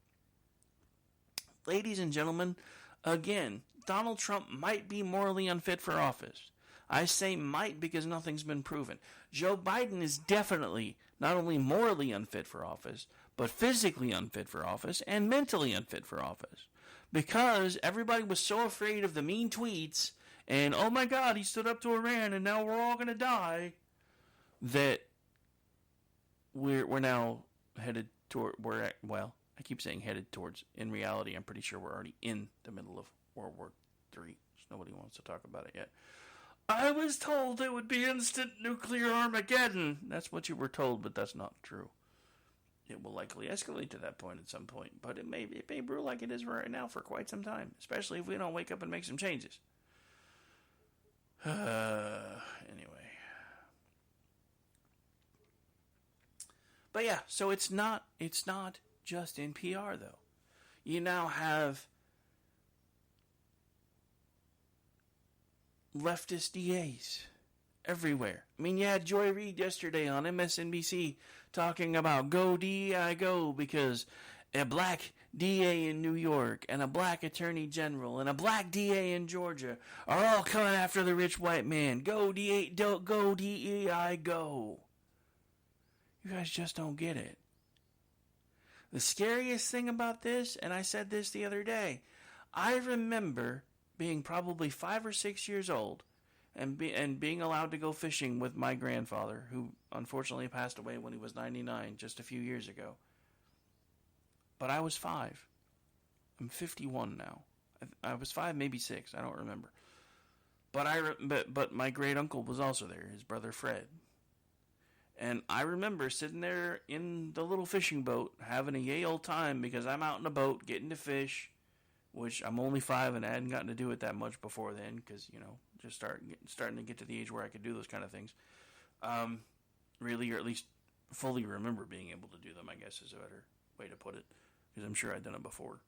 Ladies and gentlemen, again, Donald Trump might be morally unfit for office. I say might because nothing's been proven. Joe Biden is definitely not only morally unfit for office, but physically unfit for office and mentally unfit for office. Because everybody was so afraid of the mean tweets and, oh my God, he stood up to Iran and now we're all going to die, that we're now headed toward, I keep saying headed towards. In reality, I'm pretty sure we're already in the middle of World War III. Nobody wants to talk about it yet. I was told it would be instant nuclear Armageddon. That's what you were told, but that's not true. It will likely escalate to that point at some point, but it may brew like it is right now for quite some time, especially if we don't wake up and make some changes. Anyway. But yeah, so it's not just NPR, though. You now have leftist DAs everywhere. I mean, you had Joy Reid yesterday on MSNBC talking about go DEI go, because a black DA in New York and a black attorney general and a black DA in Georgia are all coming after the rich white man. Go DEI go. You guys just don't get it. The scariest thing about this, and I said this the other day, I remember being probably 5 or 6 years old and being allowed to go fishing with my grandfather, who unfortunately passed away when he was 99 just a few years ago. But I was 5. I'm 51 now. I was 5, maybe 6. I don't remember. But my great uncle was also there, his brother Fred. And I remember sitting there in the little fishing boat having a yay old time, because I'm out in a boat getting to fish, which I'm only 5 and I hadn't gotten to do it that much before then, because, just starting to get to the age where I could do those kind of things. Really, or at least fully remember being able to do them, I guess is a better way to put it, because I'm sure I'd done it before.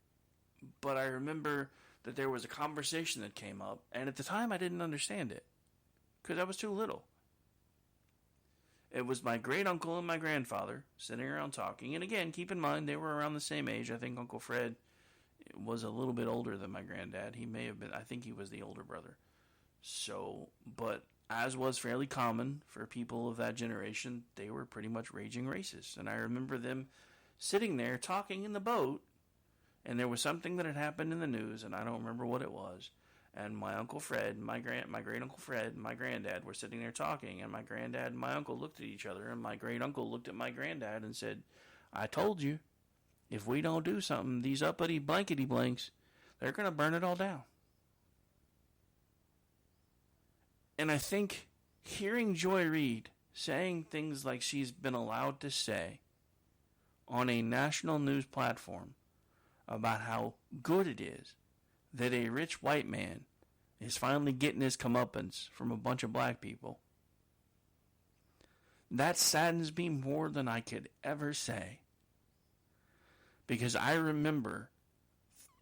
But I remember that there was a conversation that came up, and at the time I didn't understand it, because I was too little. It was my great uncle and my grandfather sitting around talking, and again, keep in mind, they were around the same age. I think Uncle Fred was a little bit older than my granddad. He may have been, I think he was the older brother. So, but as was fairly common for people of that generation, they were pretty much raging racists. And I remember them sitting there talking in the boat, and there was something that had happened in the news, and I don't remember what it was. And my Uncle Fred, my great Uncle Fred, and my granddad were sitting there talking, and my granddad and my uncle looked at each other, and my great uncle looked at my granddad and said, "I told you, if we don't do something, these uppity blankety blanks, they're going to burn it all down." And I think hearing Joy Reid saying things like she's been allowed to say on a national news platform about how good it is that a rich white man is finally getting his comeuppance from a bunch of black people, that saddens me more than I could ever say. Because I remember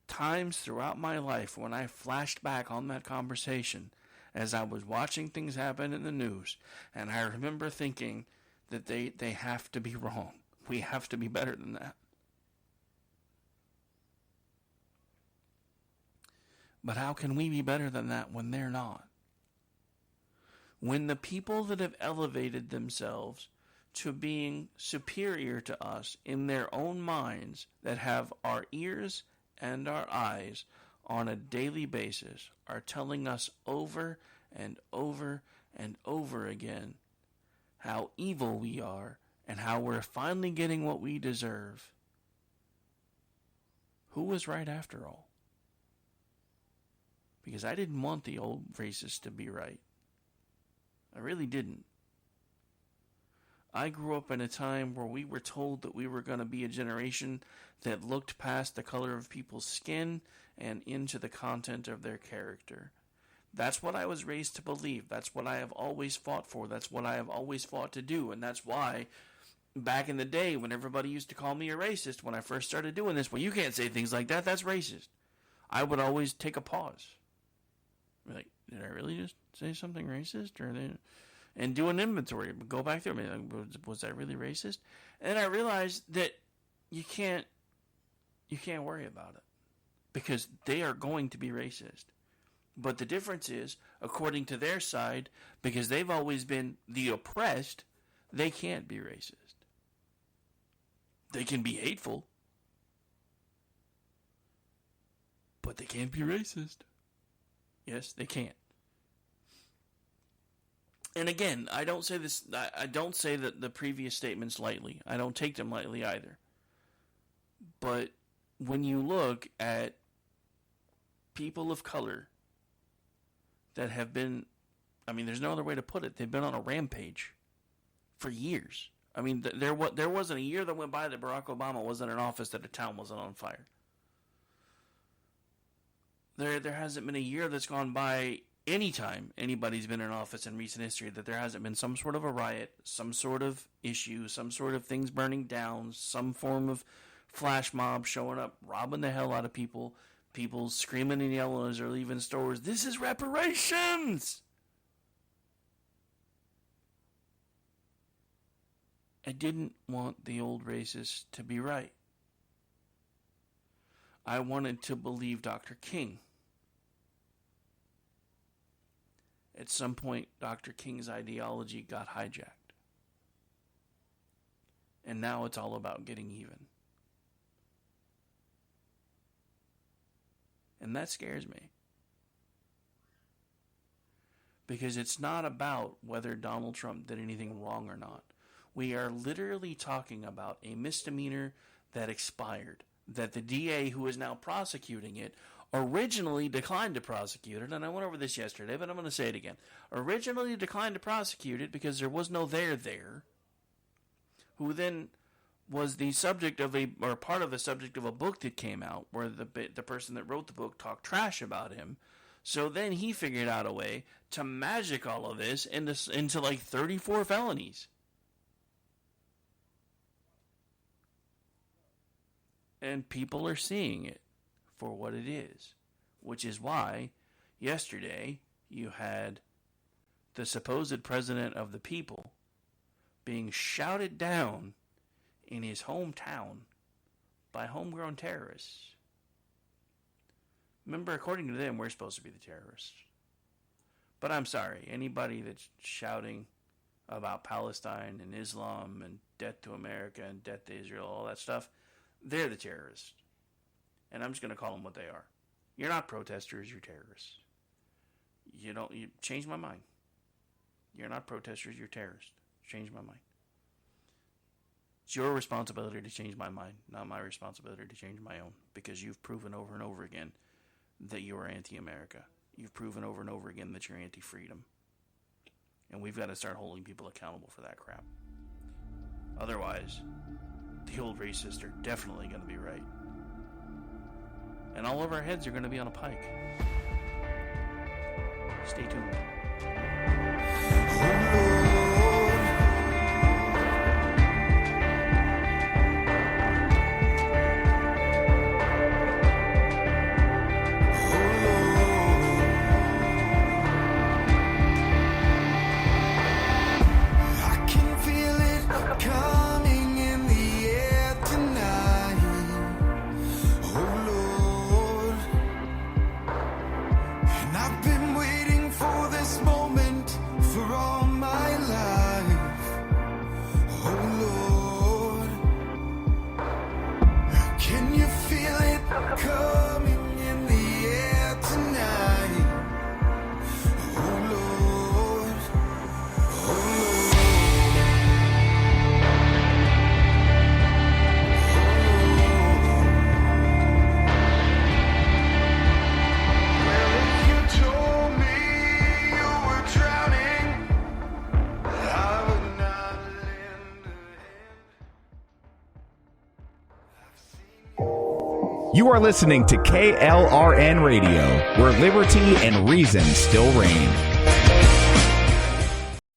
times throughout my life when I flashed back on that conversation as I was watching things happen in the news, and I remember thinking that they have to be wrong. We have to be better than that. But how can we be better than that when they're not? When the people that have elevated themselves to being superior to us in their own minds, that have our ears and our eyes on a daily basis, are telling us over and over and over again how evil we are and how we're finally getting what we deserve. Who was right after all? Because I didn't want the old racists to be right. I really didn't. I grew up in a time where we were told that we were going to be a generation that looked past the color of people's skin and into the content of their character. That's what I was raised to believe. That's what I have always fought for. That's what I have always fought to do. And that's why back in the day when everybody used to call me a racist, when I first started doing this, well, you can't say things like that. That's racist. I would always take a pause. Like, did I really just say something racist? And do an inventory, go back through. Was that really racist? And I realized that you can't worry about it because they are going to be racist. But the difference is, according to their side, because they've always been the oppressed, they can't be racist. They can be hateful, but they can't be racist. Yes, they can't. And again, I don't say this. I don't say that the previous statements lightly. I don't take them lightly either. But when you look at people of color that have been, I mean, there's no other way to put it. They've been on a rampage for years. I mean, there wasn't a year that went by that Barack Obama wasn't in office that a town wasn't on fire. There hasn't been a year that's gone by anytime anybody's been in office in recent history that there hasn't been some sort of a riot, some sort of issue, some sort of things burning down, some form of flash mob showing up, robbing the hell out of people, people screaming and yelling as they're leaving stores. This is reparations! I didn't want the old racists to be right. I wanted to believe Dr. King. At some point, Dr. King's ideology got hijacked. And now it's all about getting even. And that scares me. Because it's not about whether Donald Trump did anything wrong or not. We are literally talking about a misdemeanor that expired, that the DA who is now prosecuting it originally declined to prosecute it, and I went over this yesterday, but I'm going to say it again. Originally declined to prosecute it because there was no there, who then was the subject of part of the subject of a book that came out where the person that wrote the book talked trash about him. So then he figured out a way to magic all of this into like 34 felonies. And people are seeing it for what it is, which is why yesterday you had the supposed president of the people being shouted down in his hometown by homegrown terrorists. Remember, according to them, we're supposed to be the terrorists. But I'm sorry, anybody that's shouting about Palestine and Islam and death to America and death to Israel, all that stuff, they're the terrorists. And I'm just going to call them what they are. You're not protesters, you're terrorists. You change my mind. You're not protesters, you're terrorists. Change my mind. It's your responsibility to change my mind, not my responsibility to change my own, because you've proven over and over again that you are anti-America. You've proven over and over again that you're anti-freedom. And we've got to start holding people accountable for that crap. Otherwise, the old racists are definitely going to be right. And all of our heads are going to be on a pike. Stay tuned. You are listening to KLRN Radio, where liberty and reason still reign.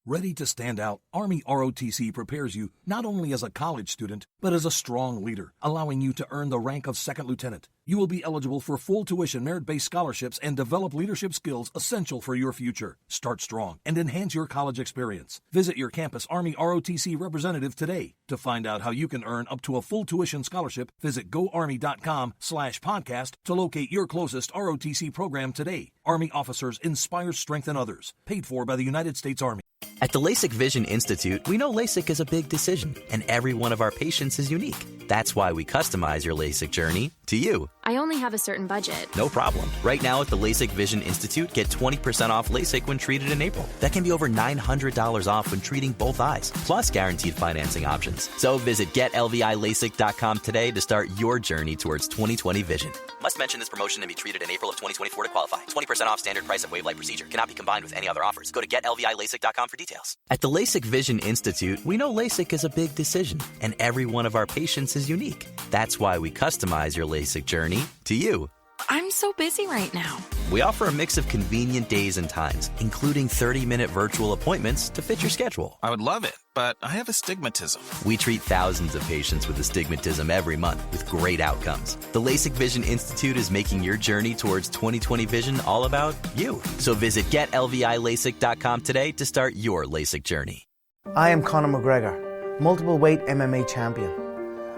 Ready to stand out, Army ROTC prepares you not only as a college student, but as a strong leader, allowing you to earn the rank of second lieutenant. You will be eligible for full tuition merit-based scholarships and develop leadership skills essential for your future. Start strong and enhance your college experience. Visit your campus Army ROTC representative today. To find out how you can earn up to a full tuition scholarship, visit goarmy.com/podcast to locate your closest ROTC program today. Army officers inspire, strengthen others. Paid for by the United States Army. At the LASIK Vision Institute, we know LASIK is a big decision, and every one of our patients is unique. That's why we customize your LASIK journey to you. I only have a certain budget. No problem. Right now at the LASIK Vision Institute, get 20% off LASIK when treated in April. That can be over $900 off when treating both eyes, plus guaranteed financing options. So visit GetLVILASIK.com today to start your journey towards 20/20 vision. Must mention this promotion and be treated in April of 2024 to qualify. 20% off standard price of wave light procedure. Cannot be combined with any other offers. Go to GetLVILASIK.com for details. At the LASIK Vision Institute, we know LASIK is a big decision, and every one of our patients is unique. That's why we customize your LASIK journey to you. I'm so busy right now. We offer a mix of convenient days and times, including 30-minute virtual appointments to fit your schedule. I would love it, but I have astigmatism. We treat thousands of patients with astigmatism every month with great outcomes. The LASIK Vision Institute is making your journey towards 20/20 vision all about you. So visit GetLVILASIK.com today to start your LASIK journey. I am Conor McGregor, multiple weight MMA champion.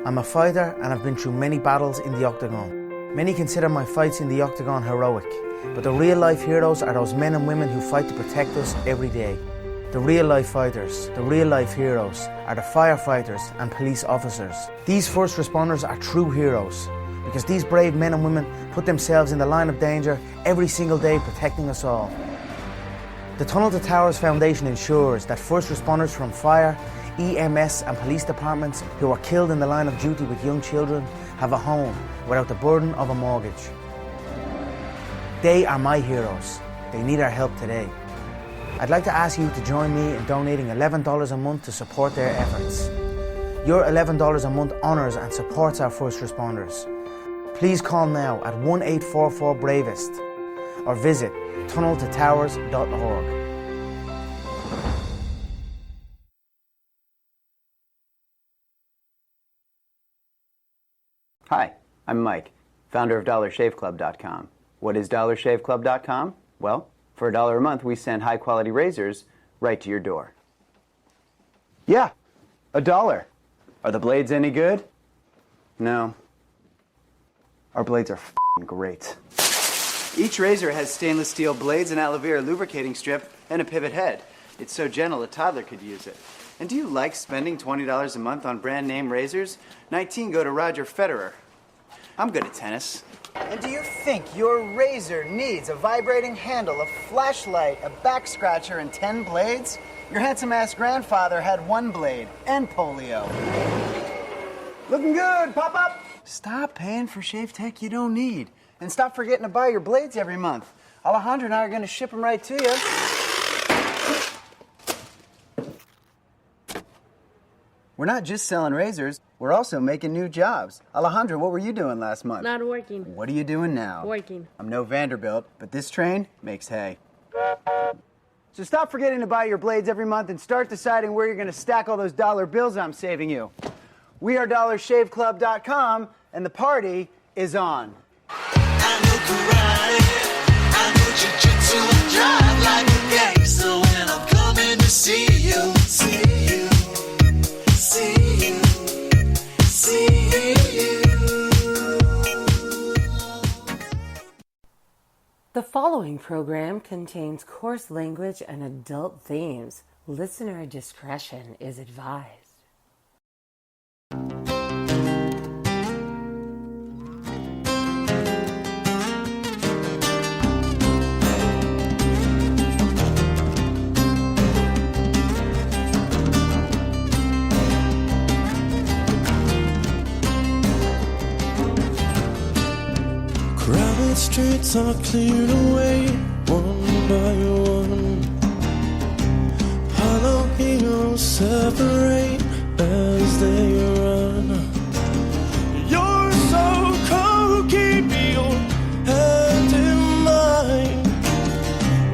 I'm a fighter and I've been through many battles in the octagon. Many consider my fights in the octagon heroic, but the real life heroes are those men and women who fight to protect us every day. The real life fighters, the real life heroes, are the firefighters and police officers. These first responders are true heroes, because these brave men and women put themselves in the line of danger every single day protecting us all. The Tunnel to Towers Foundation ensures that first responders from fire, EMS and police departments who are killed in the line of duty with young children have a home without the burden of a mortgage. They are my heroes. They need our help today. I'd like to ask you to join me in donating $11 a month to support their efforts. Your $11 a month honours and supports our first responders. Please call now at 1-844-BRAVEST or visit tunneltotowers.org. Hi, I'm Mike, founder of DollarShaveClub.com. What is DollarShaveClub.com? Well, for $1 a month, we send high-quality razors right to your door. Yeah, $1. Are the blades any good? No. Our blades are f***ing great. Each razor has stainless steel blades, an aloe vera lubricating strip, and a pivot head. It's so gentle a toddler could use it. And do you like spending $20 a month on brand name razors? 19 go to Roger Federer. I'm good at tennis. And do you think your razor needs a vibrating handle, a flashlight, a back scratcher, and 10 blades? Your handsome-ass grandfather had 1 blade and polio. Looking good, pop up! Stop paying for shave tech you don't need. And stop forgetting to buy your blades every month. Alejandro and I are going to ship them right to you. We're not just selling razors, we're also making new jobs. Alejandro, what were you doing last month? Not working. What are you doing now? Working. I'm no Vanderbilt, but this train makes hay. So stop forgetting to buy your blades every month and start deciding where you're going to stack all those dollar bills I'm saving you. We are DollarShaveClub.com, and the party is on. I know karate, I know jiu-jitsu, I drive like a gangster when I'm coming to see you, see you, see you, see you. The following program contains coarse language and adult themes. Listener discretion is advised. Crowded streets are cleared away, one by one. Hollow heroes separate as they run. You're so cold, keep your hand in mine.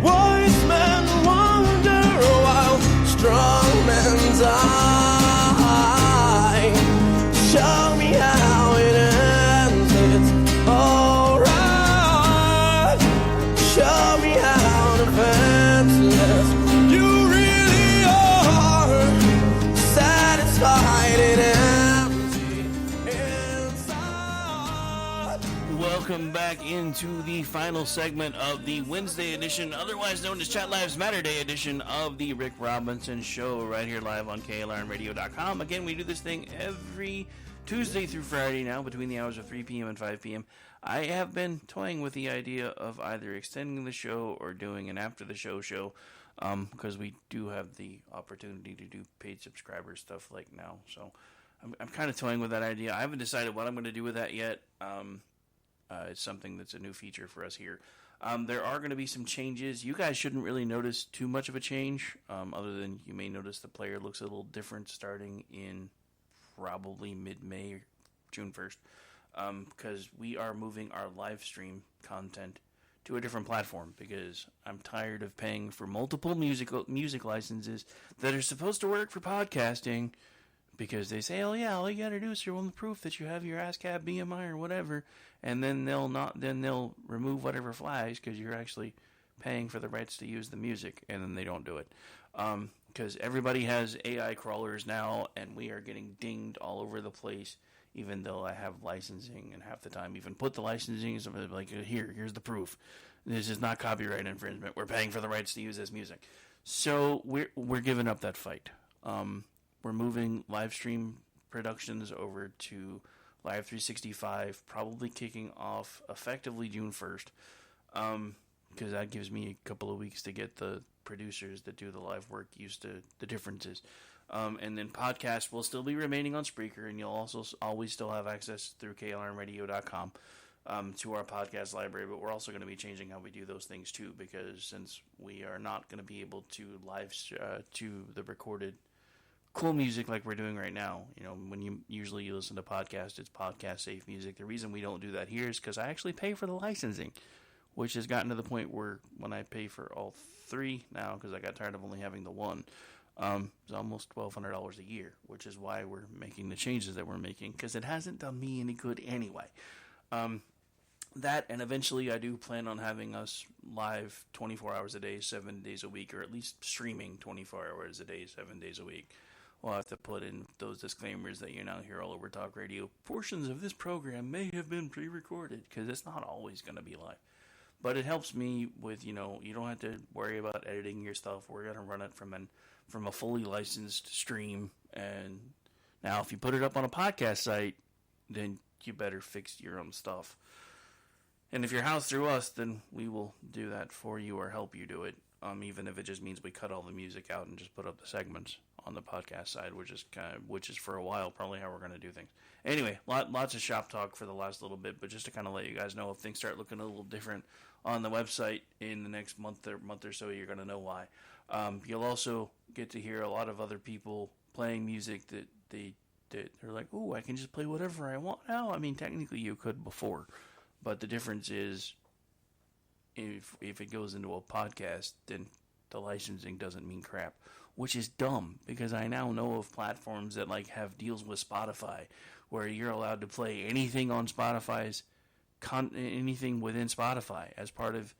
Wise men wander while strong men die. Show me how it ends, it's alright. Show me how defenseless you really are. Satisfied and empty inside. Welcome back into the final segment of the Wednesday edition, otherwise known as Chat Lives Matter Day edition of the Rick Robinson Show, right here live on KLRNradio.com. Again, we do this thing every Tuesday through Friday now, between the hours of 3 p.m. and 5 p.m. I have been toying with the idea of either extending the show or doing an after-the-show show, because we do have the opportunity to do paid subscriber stuff like now. So I'm kind of toying with that idea. I haven't decided what I'm going to do with that yet. It's something that's a new feature for us here. There are going to be some changes. You guys shouldn't really notice too much of a change, other than you may notice the player looks a little different starting in probably mid-May or June 1st, because we are moving our live stream content to a different platform, because I'm tired of paying for multiple music licenses that are supposed to work for podcasting, because they say, oh yeah, all you gotta do is show them the proof that you have your ASCAP BMI or whatever, and then they'll remove whatever flags because you're actually paying for the rights to use the music, and then they don't do it. Because everybody has AI crawlers now, and we are getting dinged all over the place, even though I have licensing, and half the time even put the licensing, is like, here's the proof. This is not copyright infringement. We're paying for the rights to use this music. So we're giving up that fight. We're moving live stream productions over to Live 365, probably kicking off effectively June 1st, because that gives me a couple of weeks to get the producers that do the live work used to the differences. And then podcasts will still be remaining on Spreaker, and you'll also always still have access through KLRNradio.com to our podcast library, but we're also going to be changing how we do those things too, because since we are not going to be able to live to the recorded cool music like we're doing right now. You know, when you usually listen to podcasts, it's podcast safe music. The reason we don't do that here is because I actually pay for the licensing, which has gotten to the point where when I pay for all three now, because I got tired of only having the one, It's almost $1,200 a year, which is why we're making the changes that we're making, because it hasn't done me any good anyway. That, and eventually I do plan on having us live 24 hours a day, 7 days a week, or at least streaming 24 hours a day, 7 days a week. We'll have to put in those disclaimers that you now hear all over talk radio. Portions of this program may have been pre-recorded, because it's not always going to be live. But it helps me with, you don't have to worry about editing your stuff. We're going to run it from a fully licensed stream. And now if you put it up on a podcast site, then you better fix your own stuff. And if you're housed through us, then we will do that for you or help you do it. Even if it just means we cut all the music out and just put up the segments on the podcast side, which is for a while probably how we're going to do things. Anyway, lots of shop talk for the last little bit, but just to kind of let you guys know, if things start looking a little different on the website in the next month or so, you're going to know why. You'll also get to hear a lot of other people playing music that they're like, "Ooh, I can just play whatever I want now." I mean, technically you could before, but the difference is if it goes into a podcast, then the licensing doesn't mean crap, which is dumb, because I now know of platforms that have deals with Spotify where you're allowed to play anything on Spotify's anything within Spotify as part of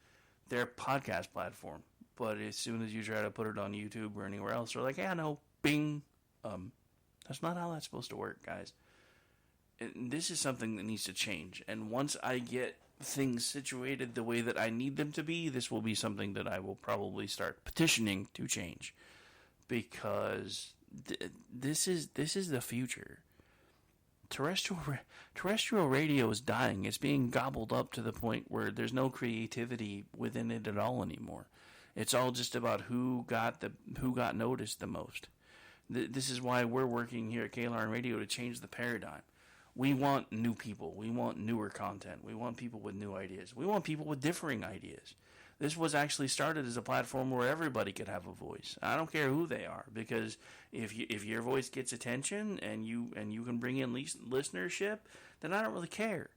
their podcast platform. But as soon as you try to put it on YouTube or anywhere else, they're like, "Yeah, no, bing." That's not how that's supposed to work, guys. And this is something that needs to change. And once I get things situated the way that I need them to be, this will be something that I will probably start petitioning to change, because this is the future. Terrestrial radio is dying. It's being gobbled up to the point where there's no creativity within it at all anymore. It's all just about who got noticed the most. This is why we're working here at KLRN Radio to change the paradigm. We want new people. We want newer content. We want people with new ideas. We want people with differing ideas. This was actually started as a platform where everybody could have a voice. I don't care who they are, because if your voice gets attention and you can bring in listenership, then I don't really care.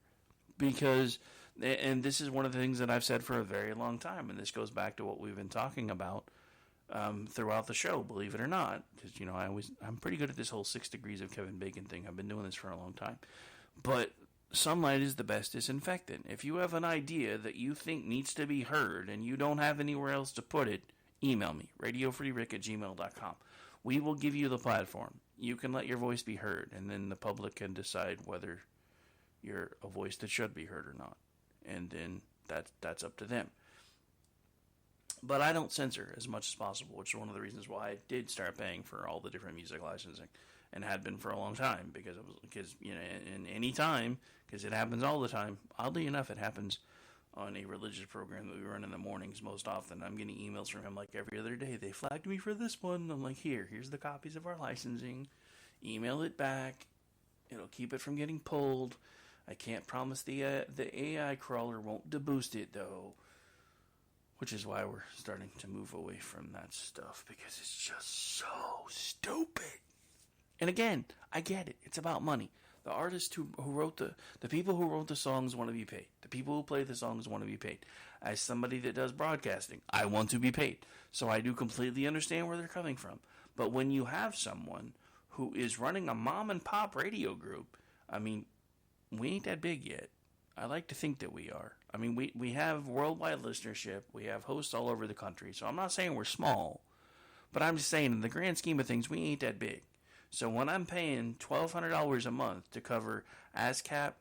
Because, and this is one of the things that I've said for a very long time, and this goes back to what we've been talking about throughout the show, believe it or not, because I'm pretty good at this whole 6 degrees of Kevin Bacon thing. I've been doing this for a long time, but sunlight is the best disinfectant. If you have an idea that you think needs to be heard and you don't have anywhere else to put it, email me, radiofreerick@gmail.com. We will give you the platform. You can let your voice be heard, and then the public can decide whether you're a voice that should be heard or not, and then that's up to them. But I don't censor as much as possible, which is one of the reasons why I did start paying for all the different music licensing, and had been for a long time, because in any time, because it happens all the time. Oddly enough, it happens on a religious program that we run in the mornings most often. I'm getting emails from him like every other day. "They flagged me for this one." I'm like, here's the copies of our licensing. Email it back. It'll keep it from getting pulled. I can't promise the AI crawler won't deboost it, though. Which is why we're starting to move away from that stuff, because it's just so stupid. And again, I get it. It's about money. The artists who wrote the people who wrote the songs want to be paid. The people who play the songs want to be paid. As somebody that does broadcasting, I want to be paid. So I do completely understand where they're coming from. But when you have someone who is running a mom and pop radio group, I mean, we ain't that big yet. I like to think that we are. I mean, we have worldwide listenership. We have hosts all over the country. So I'm not saying we're small, but I'm just saying in the grand scheme of things, we ain't that big. So when I'm paying $1,200 a month to cover ASCAP,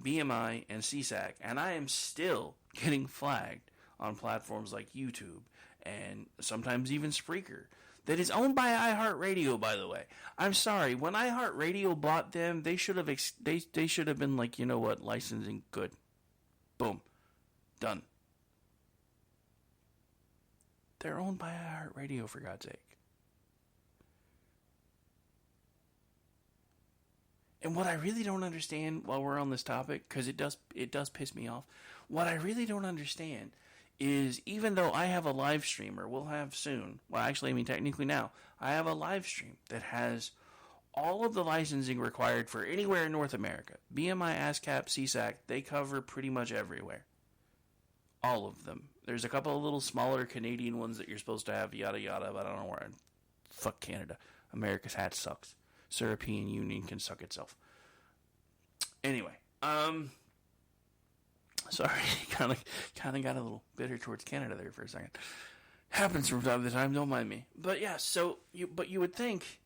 BMI, and CSAC, and I am still getting flagged on platforms like YouTube and sometimes even Spreaker, that is owned by iHeartRadio, by the way. I'm sorry, when iHeartRadio bought them, they should have been like, you know what, licensing, good. Boom. Done. They're owned by iHeartRadio, for God's sake. And what I really don't understand while we're on this topic, because it does piss me off, what I really don't understand is, even though I have a live stream, or will have soon, well, actually, I mean, technically now, I have a live stream that has all of the licensing required for anywhere in North America. BMI, ASCAP, CSAC, they cover pretty much everywhere. All of them. There's a couple of little smaller Canadian ones that you're supposed to have, yada yada, but I don't know where. fuck Canada. America's hat sucks. European Union can suck itself. Anyway, sorry, kind of got a little bitter towards Canada there for a second. Happens from time to time, don't mind me. But yeah, but you would think,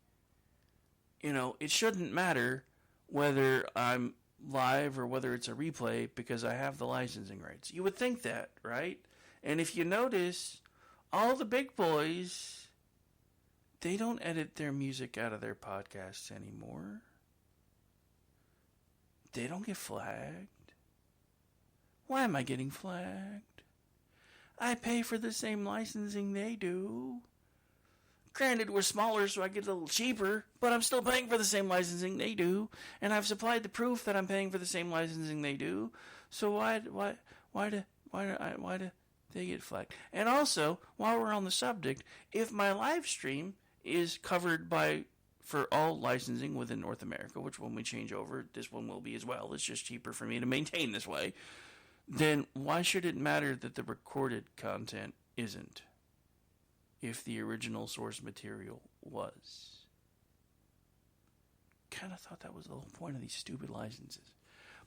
it shouldn't matter whether I'm live or whether it's a replay because I have the licensing rights. You would think that, right? And if you notice, all the big boys, they don't edit their music out of their podcasts anymore. They don't get flagged. Why am I getting flagged? I pay for the same licensing they do. Granted, we're smaller, so I get a little cheaper, but I'm still paying for the same licensing they do, and I've supplied the proof that I'm paying for the same licensing they do. So why do they get flagged? And also, while we're on the subject, if my live stream is covered for all licensing within North America, which when we change over, this one will be as well. It's just cheaper for me to maintain this way. Then why should it matter that the recorded content isn't, if the original source material was? Kind of thought that was the whole point of these stupid licenses.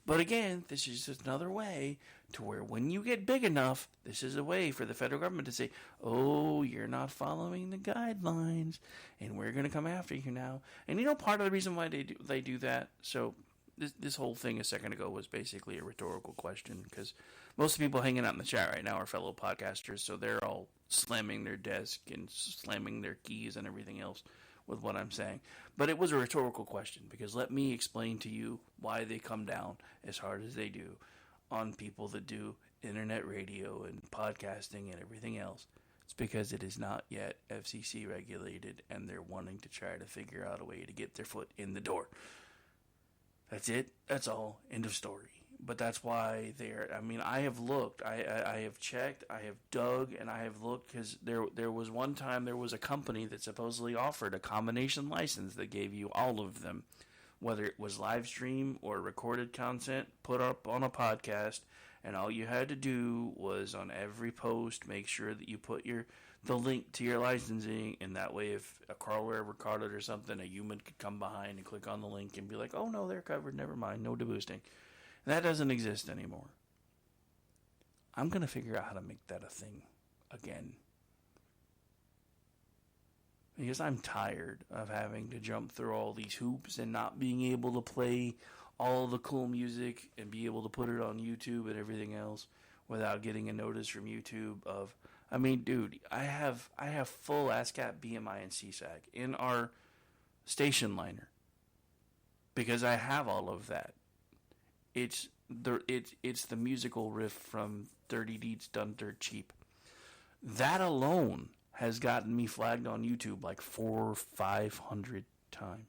But again, this is just another way to where when you get big enough, this is a way for the federal government to say, oh, you're not following the guidelines, and we're going to come after you now. And part of the reason why they do that, so this whole thing a second ago was basically a rhetorical question, because most of the people hanging out in the chat right now are fellow podcasters, so they're all slamming their desk and slamming their keys and everything else with what I'm saying. But it was a rhetorical question, because let me explain to you why they come down as hard as they do on people that do internet radio and podcasting and everything else. It's because it is not yet FCC regulated, and they're wanting to try to figure out a way to get their foot in the door. That's it. That's all. End of story. But that's why I have looked, I have checked, I have dug, and I have looked, because there was one time there was a company that supposedly offered a combination license that gave you all of them, whether it was live stream or recorded content put up on a podcast, and all you had to do was on every post make sure that you put the link to your licensing, and that way if a crawler ever caught it or something, a human could come behind and click on the link and be like, oh no, they're covered, never mind, no deboosting. That doesn't exist anymore. I'm going to figure out how to make that a thing again. Because I'm tired of having to jump through all these hoops and not being able to play all the cool music and be able to put it on YouTube and everything else without getting a notice from YouTube of, dude, I have full ASCAP, BMI, and CSAC in our station liner. Because I have all of that. It's the musical riff from 30 Deeds Done Dirt Cheap. That alone has gotten me flagged on YouTube like 400 or 500 times.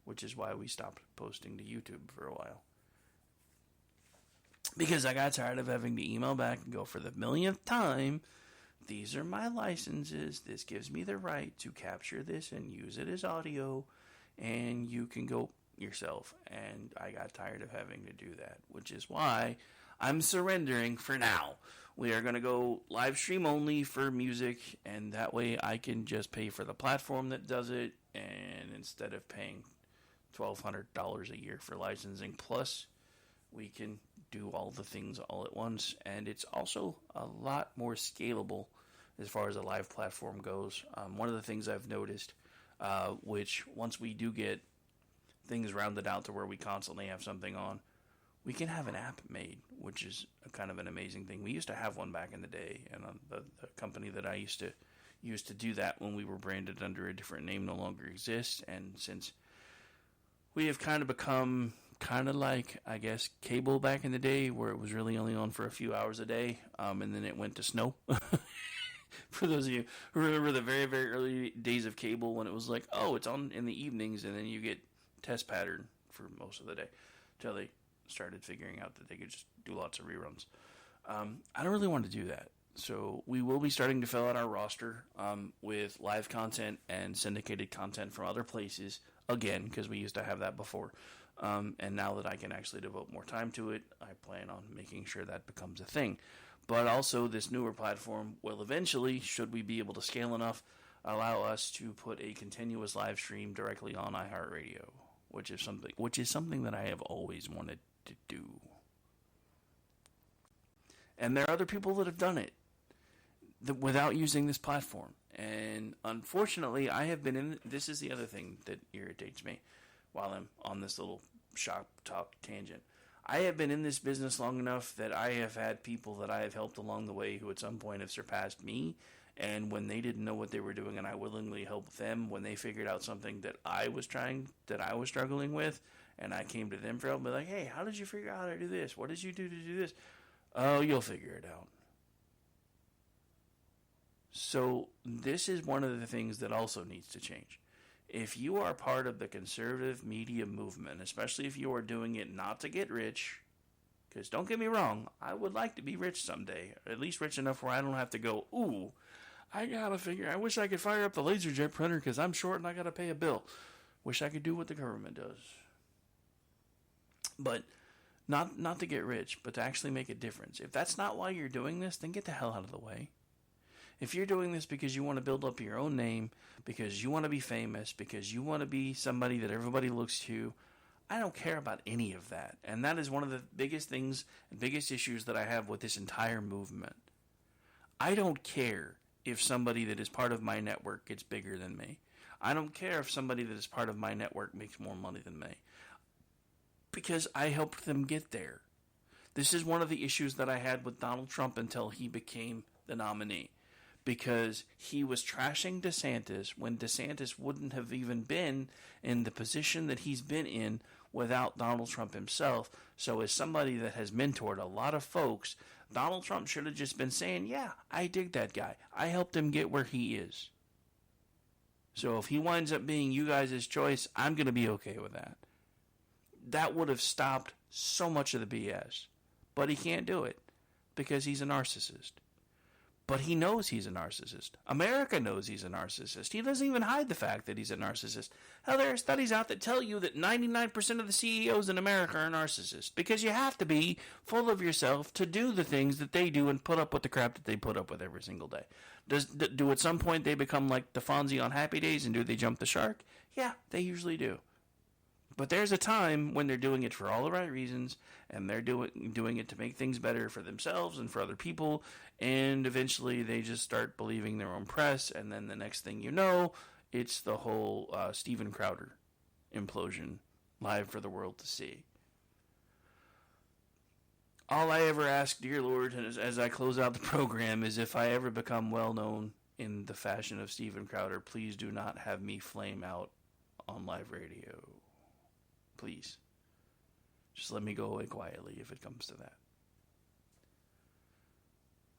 Which is why we stopped posting to YouTube for a while. Because I got tired of having to email back and go, for the millionth time, these are my licenses. This gives me the right to capture this and use it as audio. And you can go yourself. And I got tired of having to do that, which is why I'm surrendering for now. We are going to go live stream only for music, and that way I can just pay for the platform that does it, and instead of paying $1,200 a year for licensing, plus we can do all the things all at once, and it's also a lot more scalable as far as a live platform goes. One of the things I've noticed, which once we do get things rounded out to where we constantly have something on, we can have an app made, which is kind of an amazing thing. We used to have one back in the day, and the company that I used to do that when we were branded under a different name no longer exists, and since we have kind of become kind of like, I guess, cable back in the day, where it was really only on for a few hours a day, and then it went to snow. For those of you who remember the very, very early days of cable, when it was like, oh, it's on in the evenings, and then you get test pattern for most of the day, until they started figuring out that they could just do lots of reruns. I don't really want to do that. So we will be starting to fill out our roster with live content and syndicated content from other places, again, because we used to have that before. And now that I can actually devote more time to it, I plan on making sure that becomes a thing. But also, this newer platform will eventually, should we be able to scale enough, allow us to put a continuous live stream directly on iHeartRadio, which is something that I have always wanted to do. And there are other people that have done it without using this platform. And unfortunately, I have been in... This is the other thing that irritates me while I'm on this little shop talk tangent. I have been in this business long enough that I have had people that I have helped along the way who at some point have surpassed me. And when they didn't know what they were doing and I willingly helped them, when they figured out something that I was struggling with, and I came to them for help, be like, hey, how did you figure out how to do this? What did you do to do this? Oh, you'll figure it out. So this is one of the things that also needs to change. If you are part of the conservative media movement, especially if you are doing it not to get rich, because don't get me wrong, I would like to be rich someday, or at least rich enough where I don't have to go, ooh, I wish I could fire up the LaserJet printer because I'm short and I got to pay a bill. Wish I could do what the government does. But not to get rich, but to actually make a difference. If that's not why you're doing this, then get the hell out of the way. If you're doing this because you want to build up your own name, because you want to be famous, because you want to be somebody that everybody looks to, I don't care about any of that. And that is one of the biggest things and biggest issues that I have with this entire movement. I don't care if somebody that is part of my network gets bigger than me. I don't care if somebody that is part of my network makes more money than me, because I helped them get there. This is one of the issues that I had with Donald Trump until he became the nominee, because he was trashing DeSantis when DeSantis wouldn't have even been in the position that he's been in without Donald Trump himself. So as somebody that has mentored a lot of folks, Donald Trump should have just been saying, yeah, I dig that guy. I helped him get where he is. So if he winds up being you guys' choice, I'm going to be okay with that. That would have stopped so much of the BS. But he can't do it because he's a narcissist. But he knows he's a narcissist. America knows he's a narcissist. He doesn't even hide the fact that he's a narcissist. Hell, there are studies out that tell you that 99% of the CEOs in America are narcissists, because you have to be full of yourself to do the things that they do and put up with the crap that they put up with every single day. Do at some point they become like the Fonzie on Happy Days, and do they jump the shark? Yeah, they usually do. But there's a time when they're doing it for all the right reasons, and they're doing it to make things better for themselves and for other people, and eventually they just start believing their own press, and then the next thing you know, it's the whole Steven Crowder implosion live for the world to see. All I ever ask, dear Lord, as I close out the program, is if I ever become well known in the fashion of Steven Crowder, please do not have me flame out on live radio. Please. Just let me go away quietly if it comes to that.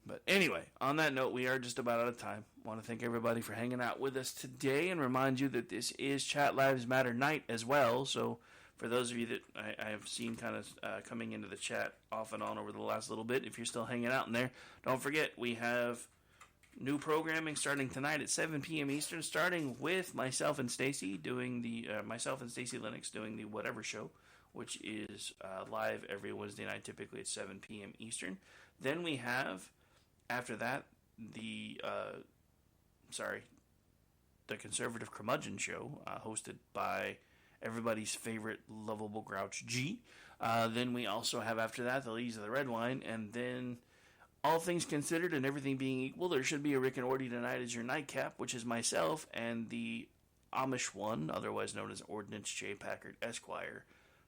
But anyway, on that note, we are just about out of time. I want to thank everybody for hanging out with us today and remind you that this is Chat Lives Matter night as well. So for those of you that I have seen kind of coming into the chat off and on over the last little bit, if you're still hanging out in there, don't forget we have new programming starting tonight at 7 p.m. Eastern, starting with myself and Stacy doing myself and Stacy Lennox doing the Whatever Show, which is live every Wednesday night, typically at 7 p.m. Eastern. Then we have, after that, the Conservative Curmudgeon Show, hosted by everybody's favorite lovable Grouch G. Then we also have, after that, the Ladies of the Red Wine, and then, all things considered and everything being equal, there should be a Rick and Ordy tonight as your nightcap, which is myself and the Amish one, otherwise known as Ordnance J. Packard Esquire,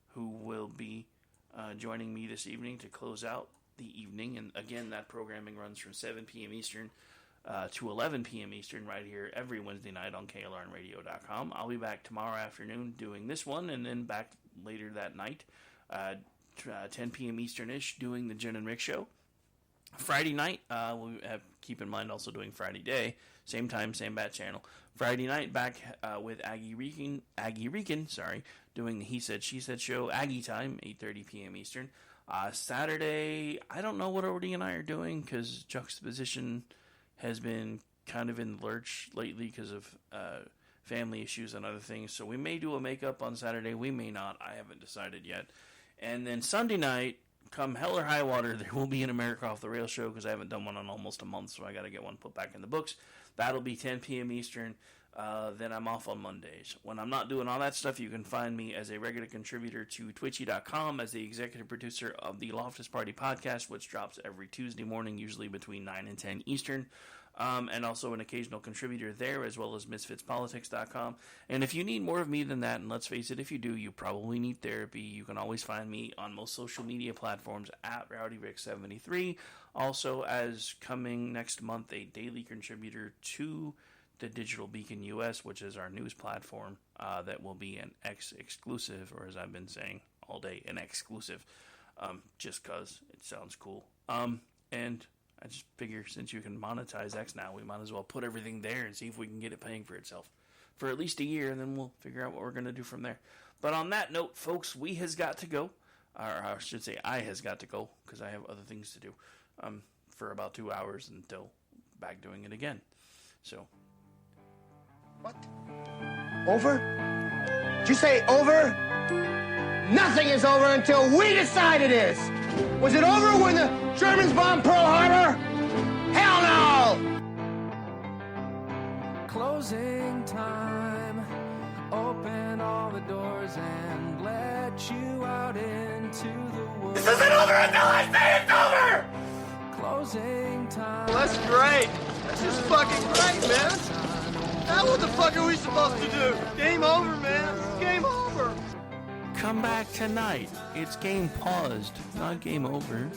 who will be joining me this evening to close out the evening. And again, that programming runs from 7 p.m. Eastern to 11 p.m. Eastern right here every Wednesday night on KLRNradio.com. I'll be back tomorrow afternoon doing this one, and then back later that night, 10 p.m. Eastern-ish, doing the Jen and Rick Show. Friday night, we'll keep in mind also doing Friday day, same time, same bat channel. Friday night, back with Aggie Reekin, doing the He Said, She Said show, Aggie time, 8:30 p.m. Eastern. Saturday, I don't know what Ordy and I are doing, because Juxtaposition has been kind of in the lurch lately because of family issues and other things, so we may do a makeup on Saturday, we may not, I haven't decided yet. And then Sunday night, come hell or high water, there will be an America Off the Rails show because I haven't done one in almost a month, so I got to get one put back in the books. That'll be 10 p.m. Eastern. Then I'm off on Mondays. When I'm not doing all that stuff, you can find me as a regular contributor to Twitchy.com as the executive producer of the Loftus Party podcast, which drops every Tuesday morning, usually between 9 and 10 Eastern. And also an occasional contributor there, as well as MisfitsPolitics.com. And if you need more of me than that, and let's face it, if you do, you probably need therapy. You can always find me on most social media platforms at RowdyRick73. Also, as coming next month, a daily contributor to the Digital Beacon US, which is our news platform, that will be an X exclusive, or as I've been saying all day, an exclusive, just because it sounds cool. And I just figure since you can monetize X now, we might as well put everything there and see if we can get it paying for itself for at least a year, and then we'll figure out what we're going to do from there. But on that note, folks, we has got to go. Or I should say I has got to go, because I have other things to do for about 2 hours until back doing it again. So. What? Over? Did you say over? Nothing is over until we decide it is. Was it over when the Germans bombed Pearl Harbor? Hell no! Closing time. Open all the doors and let you out into the woods. This isn't over until I say it's over! Closing time. Well, that's great. That's just fucking great, man. Now what the fuck are we supposed to do? Game over, man. It's game over. Come back tonight. It's game paused, not game over.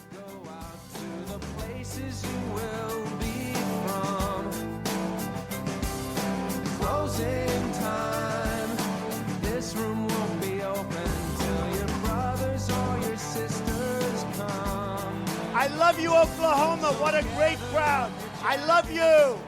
The places you will be from. Closing time. This room won't be open till your brothers or your sisters come. I love you, Oklahoma. What a great crowd. I love you.